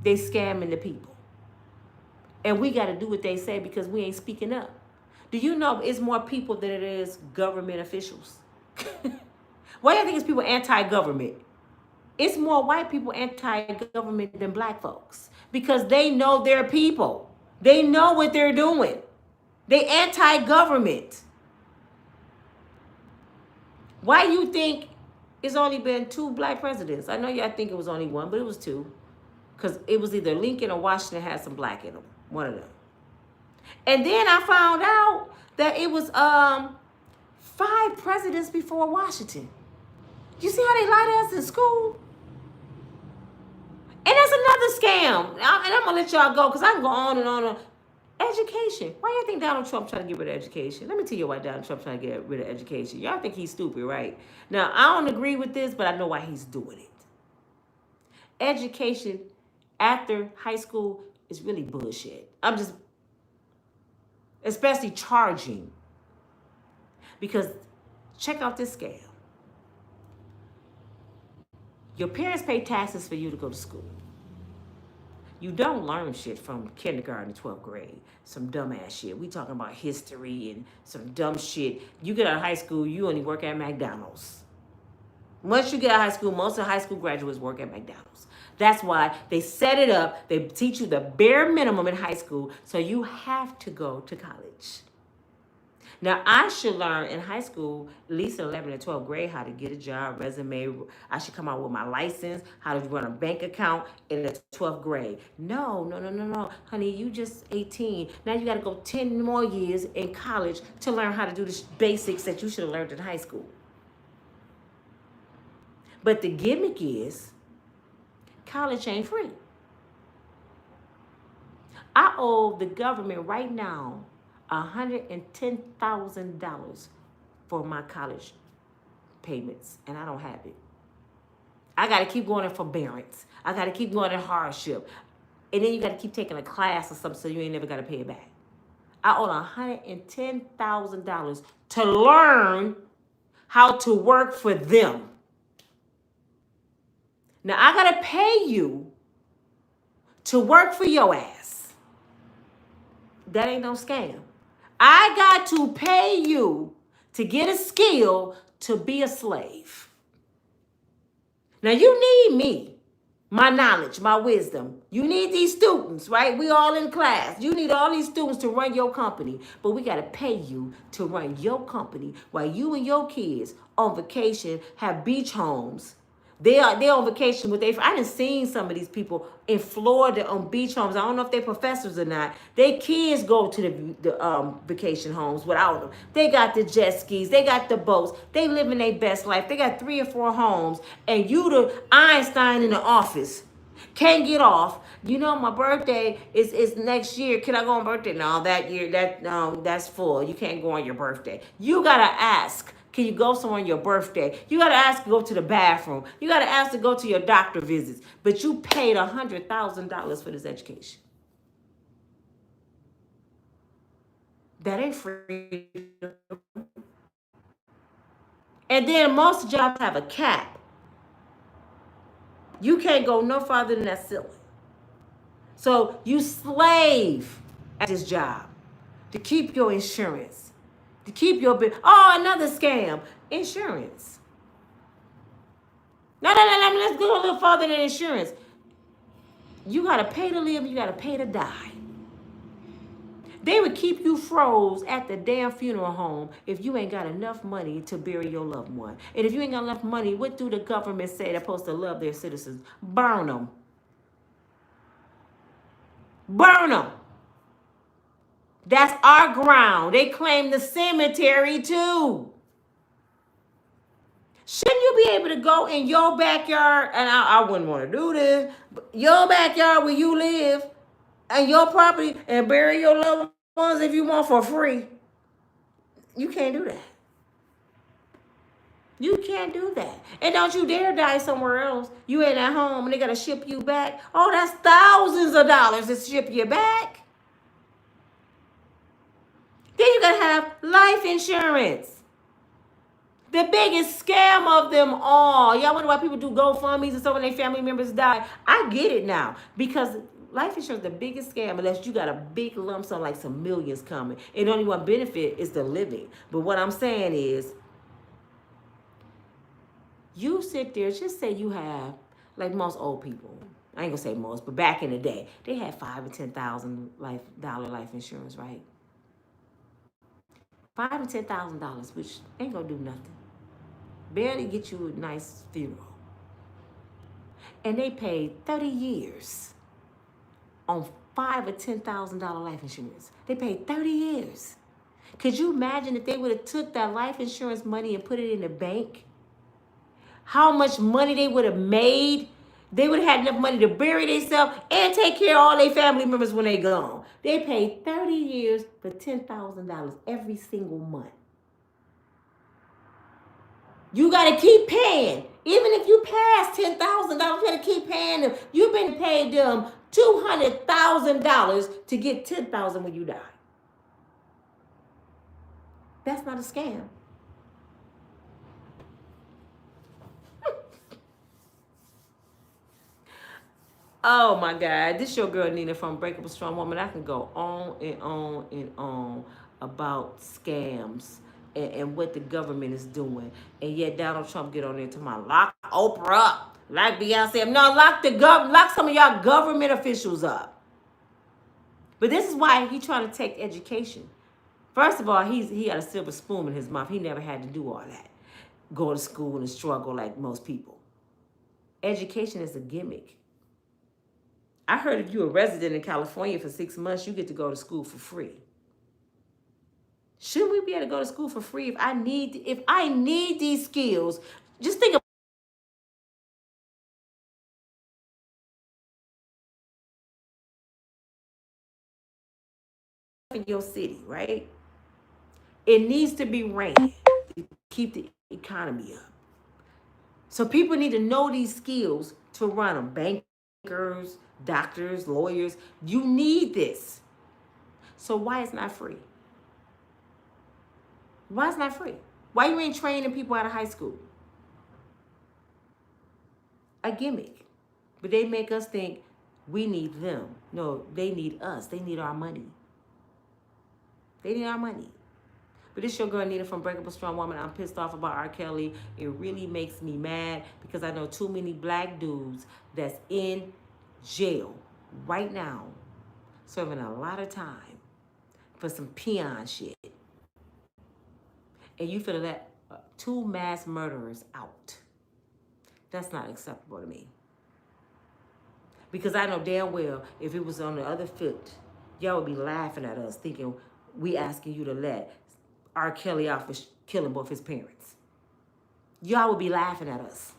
They scamming the people. And we got to do what they say because we ain't speaking up. Do you know it's more people than it is government officials? Why do you think it's people anti-government? It's more white people anti-government than black folks because they know their people. They know what they're doing. They anti-government. Why do you think it's only been 2 black presidents? I know y'all think it was only 1, but it was 2. Because it was either Lincoln or Washington had some black in them. One of them. And then I found out that it was 5 presidents before Washington. You see how they lie to us in school? And that's another scam. And I'm going to let y'all go because I can go on and on. Education. Why do you think Donald Trump trying to get rid of education? Let me tell you why Donald Trump trying to get rid of education. Y'all think he's stupid, right? Now, I don't agree with this, but I know why he's doing it. Education after high school is really bullshit. Especially charging. Because check out this scam. Your parents pay taxes for you to go to school. You don't learn shit from kindergarten to 12th grade. Some dumbass shit. We talking about history and some dumb shit. You get out of high school, you only work at McDonald's. Once you get out of high school, most of high school graduates work at McDonald's. That's why they set it up. They teach you the bare minimum in high school, so you have to go to college. Now, I should learn in high school, at least in 11th and 12th grade, how to get a job, resume. I should come out with my license, how to run a bank account in the 12th grade. No. Honey, you just 18. Now you got to go 10 more years in college to learn how to do the basics that you should have learned in high school. But the gimmick is, college ain't free. I owe the government right now $110,000 for my college payments, and I don't have it. I got to keep going in forbearance. I got to keep going in hardship. And then you got to keep taking a class or something so you ain't never got to pay it back. I owe $110,000 to learn how to work for them. Now, I got to pay you to work for your ass. That ain't no scam. I got to pay you to get a skill to be a slave. Now, you need me, my knowledge, my wisdom. You need these students, right? We all in class. You need all these students to run your company. But we got to pay you to run your company while you and your kids on vacation have beach homes. They're on vacation with I done seen some of these people in Florida on beach homes. I don't know if they're professors or not. Their kids go to the vacation homes without them. They got the jet skis. They got the boats. They living their best life. They got 3 or 4 homes. And you the Einstein in the office. Can't get off. You know, my birthday is next year. Can I go on birthday? No, that year, that's full. You can't go on your birthday. You got to ask. Can you go somewhere on your birthday? You got to ask to go to the bathroom. You got to ask to go to your doctor visits. But you paid $100,000 for this education. That ain't free. And then most jobs have a cap. You can't go no farther than that ceiling. So you slave at this job to keep your insurance. To keep your bill. Oh, another scam. Insurance. No. Let's go a little further than insurance. You got to pay to live. You got to pay to die. They would keep you froze at the damn funeral home if you ain't got enough money to bury your loved one. And if you ain't got enough money, what do the government say they're supposed to love their citizens? Burn them. Burn them. That's our ground. They claim the cemetery too. Shouldn't you be able to go in your backyard, and I wouldn't want to do this, but your backyard where you live and your property and bury your loved ones if you want for free? You can't do that. You can't do that. And don't you dare die somewhere else. You ain't at home and they got to ship you back. Oh, that's thousands of dollars to ship you back. Then you got to have life insurance. The biggest scam of them all. Y'all wonder why people do GoFundMes and so when their family members die. I get it now. Because life insurance the biggest scam unless you got a big lump sum like some millions coming. And the only one benefit is the living. But what I'm saying is, you sit there, just say you have, like most old people, I ain't gonna say most, but back in the day, they had $5,000 and $10,000 life insurance, right? $5,000 and $10,000, which ain't gonna do nothing. Barely get you a nice funeral. And they paid 30 years on $5,000 or $10,000 life insurance. They paid 30 years. Could you imagine if they would have took that life insurance money and put it in the bank? How much money they would have made? They would have had enough money to bury themselves and take care of all their family members when they gone. They paid 30 years for $10,000 every single month. You got to keep paying. Even if you pass $10,000, you got to keep paying them. You've been paid them $200,000 to get $10,000 when you die. That's not a scam. Oh my God, this your girl Nina from Unbreakable Strong Woman. I can go on and on and on about scams and what the government is doing. And yet Donald Trump get on there to my lock Oprah up. Like Beyoncé. No, lock some of y'all government officials up. But this is why he trying to take education. First of all, he had a silver spoon in his mouth. He never had to do all that. Go to school and struggle like most people. Education is a gimmick. I heard if you're a resident in California for 6 months, you get to go to school for free. Shouldn't we be able to go to school for free if I need these skills? Just think about in your city, right? It needs to be ran to keep the economy up. So people need to know these skills to run them. Bankers, doctors, lawyers, you need this. So why it's not free? Why it's not free? Why you ain't training people out of high school? A gimmick. But they make us think we need them. No, they need us. They need our money. They need our money. But this your girl Nina from Unbreakable Strong Woman. I'm pissed off about R. Kelly. It really makes me mad because I know too many black dudes that's in jail right now serving a lot of time for some peon shit. And you finna let 2 mass murderers out. That's not acceptable to me. Because I know damn well if it was on the other foot, y'all would be laughing at us thinking we asking you to let R. Kelly out for killing both his parents. Y'all would be laughing at us.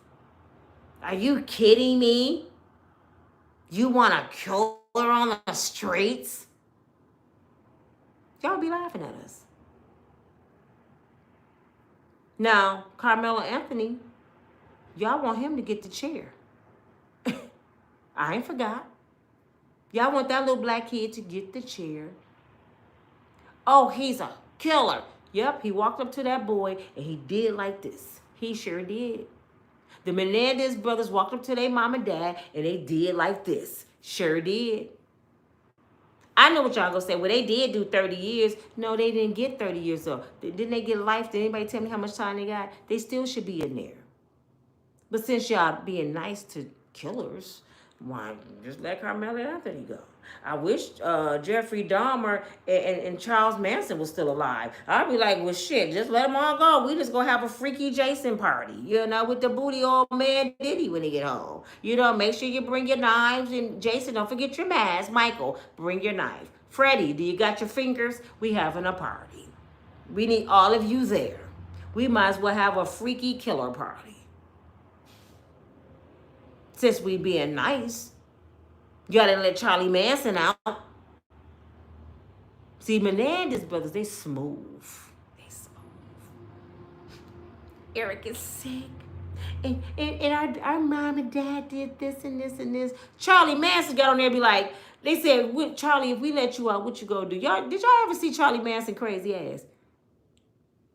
Are you kidding me? You want to kill her on the streets? Y'all would be laughing at us. Now, Carmelo Anthony, y'all want him to get the chair. I ain't forgot. Y'all want that little black kid to get the chair. Oh, he's a killer. Yep, he walked up to that boy and he did like this. He sure did. The Menendez brothers walked up to their mom and dad and they did like this. Sure did. I know what y'all gonna say. Well, they did do 30 years. No, they didn't get 30 years though. Didn't they get life? Did anybody tell me how much time they got? They still should be in there. But since y'all being nice to killers, why just let Carmelo Anthony go? I wish Jeffrey Dahmer and Charles Manson was still alive. I'd be like, well, shit, just let them all go. We just gonna have a freaky Jason party, you know, with the booty old man Diddy when he get home. You know, make sure you bring your knives. And Jason, don't forget your mask. Michael, bring your knife. Freddie, do you got your fingers? We having a party. We need all of you there. We might as well have a freaky killer party. Since we being nice. Y'all didn't let Charlie Manson out. See, Menendez brothers, they smooth. They smooth. Eric is sick. And our mom and dad did this and this and this. Charlie Manson got on there and be like, they said, Charlie, if we let you out, what you gonna do? Did y'all ever see Charlie Manson crazy ass?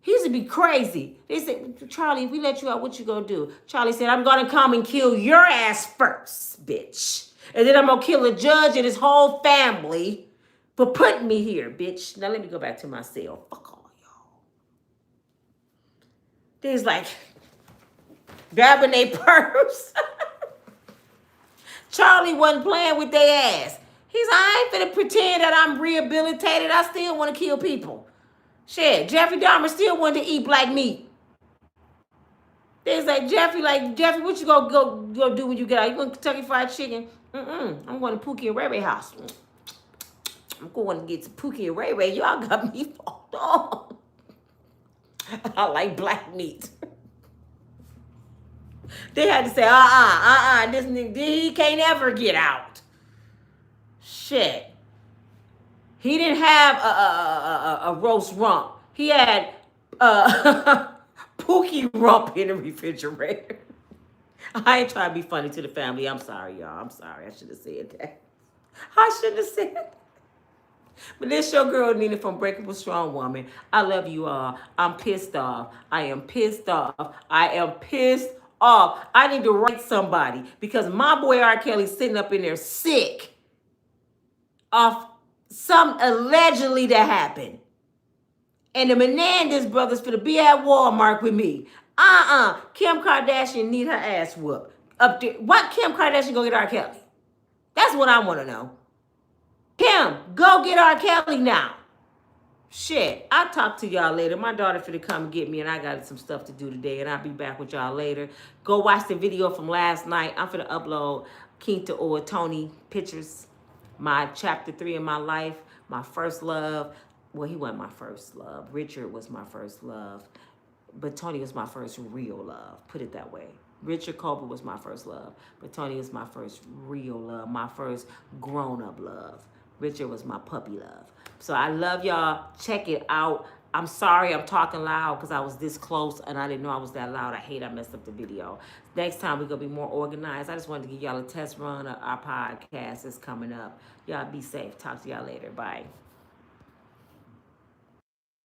He used to be crazy. They said, Charlie, if we let you out, what you gonna do? Charlie said, I'm gonna come and kill your ass first, bitch. And then I'm going to kill a judge and his whole family for putting me here, bitch. Now let me go back to my cell. Fuck all y'all. They's like grabbing their purse. Charlie wasn't playing with their ass. He's, I ain't finna pretend that I'm rehabilitated. I still want to kill people. Shit, Jeffrey Dahmer still wanted to eat black meat. They's like, Jeffrey, what you go do when you get out? You going to Kentucky Fried Chicken? I'm going to Pookie and Ray Ray house. I'm going to get to Pookie and Ray Ray. Y'all got me fucked on. I like black meat. They had to say, this nigga, he can't ever get out. Shit. He didn't have a roast rump. He had Pookie rump in the refrigerator. I ain't trying to be funny to the family. I'm sorry, y'all. I'm sorry. I should have said that. I shouldn't have said that. But this your girl, Nina from Unbreakable Strong Woman. I love you all. I'm pissed off. I am pissed off. I am pissed off. I need to write somebody because my boy R. Kelly's sitting up in there sick off some allegedly that happened. And the Menendez brothers finna be at Walmart with me. Kim Kardashian need her ass whooped. Up there. What Kim Kardashian go get R. Kelly? That's what I want to know. Kim, go get R. Kelly now. Shit, I'll talk to y'all later. My daughter finna come get me, and I got some stuff to do today, and I'll be back with y'all later. Go watch the video from last night. I'm finna upload Quinta or Tony pictures. My chapter 3 of my life, my first love. Well, he wasn't my first love. Richard was my first love. But Tony was my first real love. Put it that way. Richard Cobra was my first love. But Tony was my first real love. My first grown-up love. Richard was my puppy love. So I love y'all. Check it out. I'm sorry I'm talking loud because I was this close and I didn't know I was that loud. I hate I messed up the video. Next time we're going to be more organized. I just wanted to give y'all a test run of our podcast that's coming up. Y'all be safe. Talk to y'all later. Bye.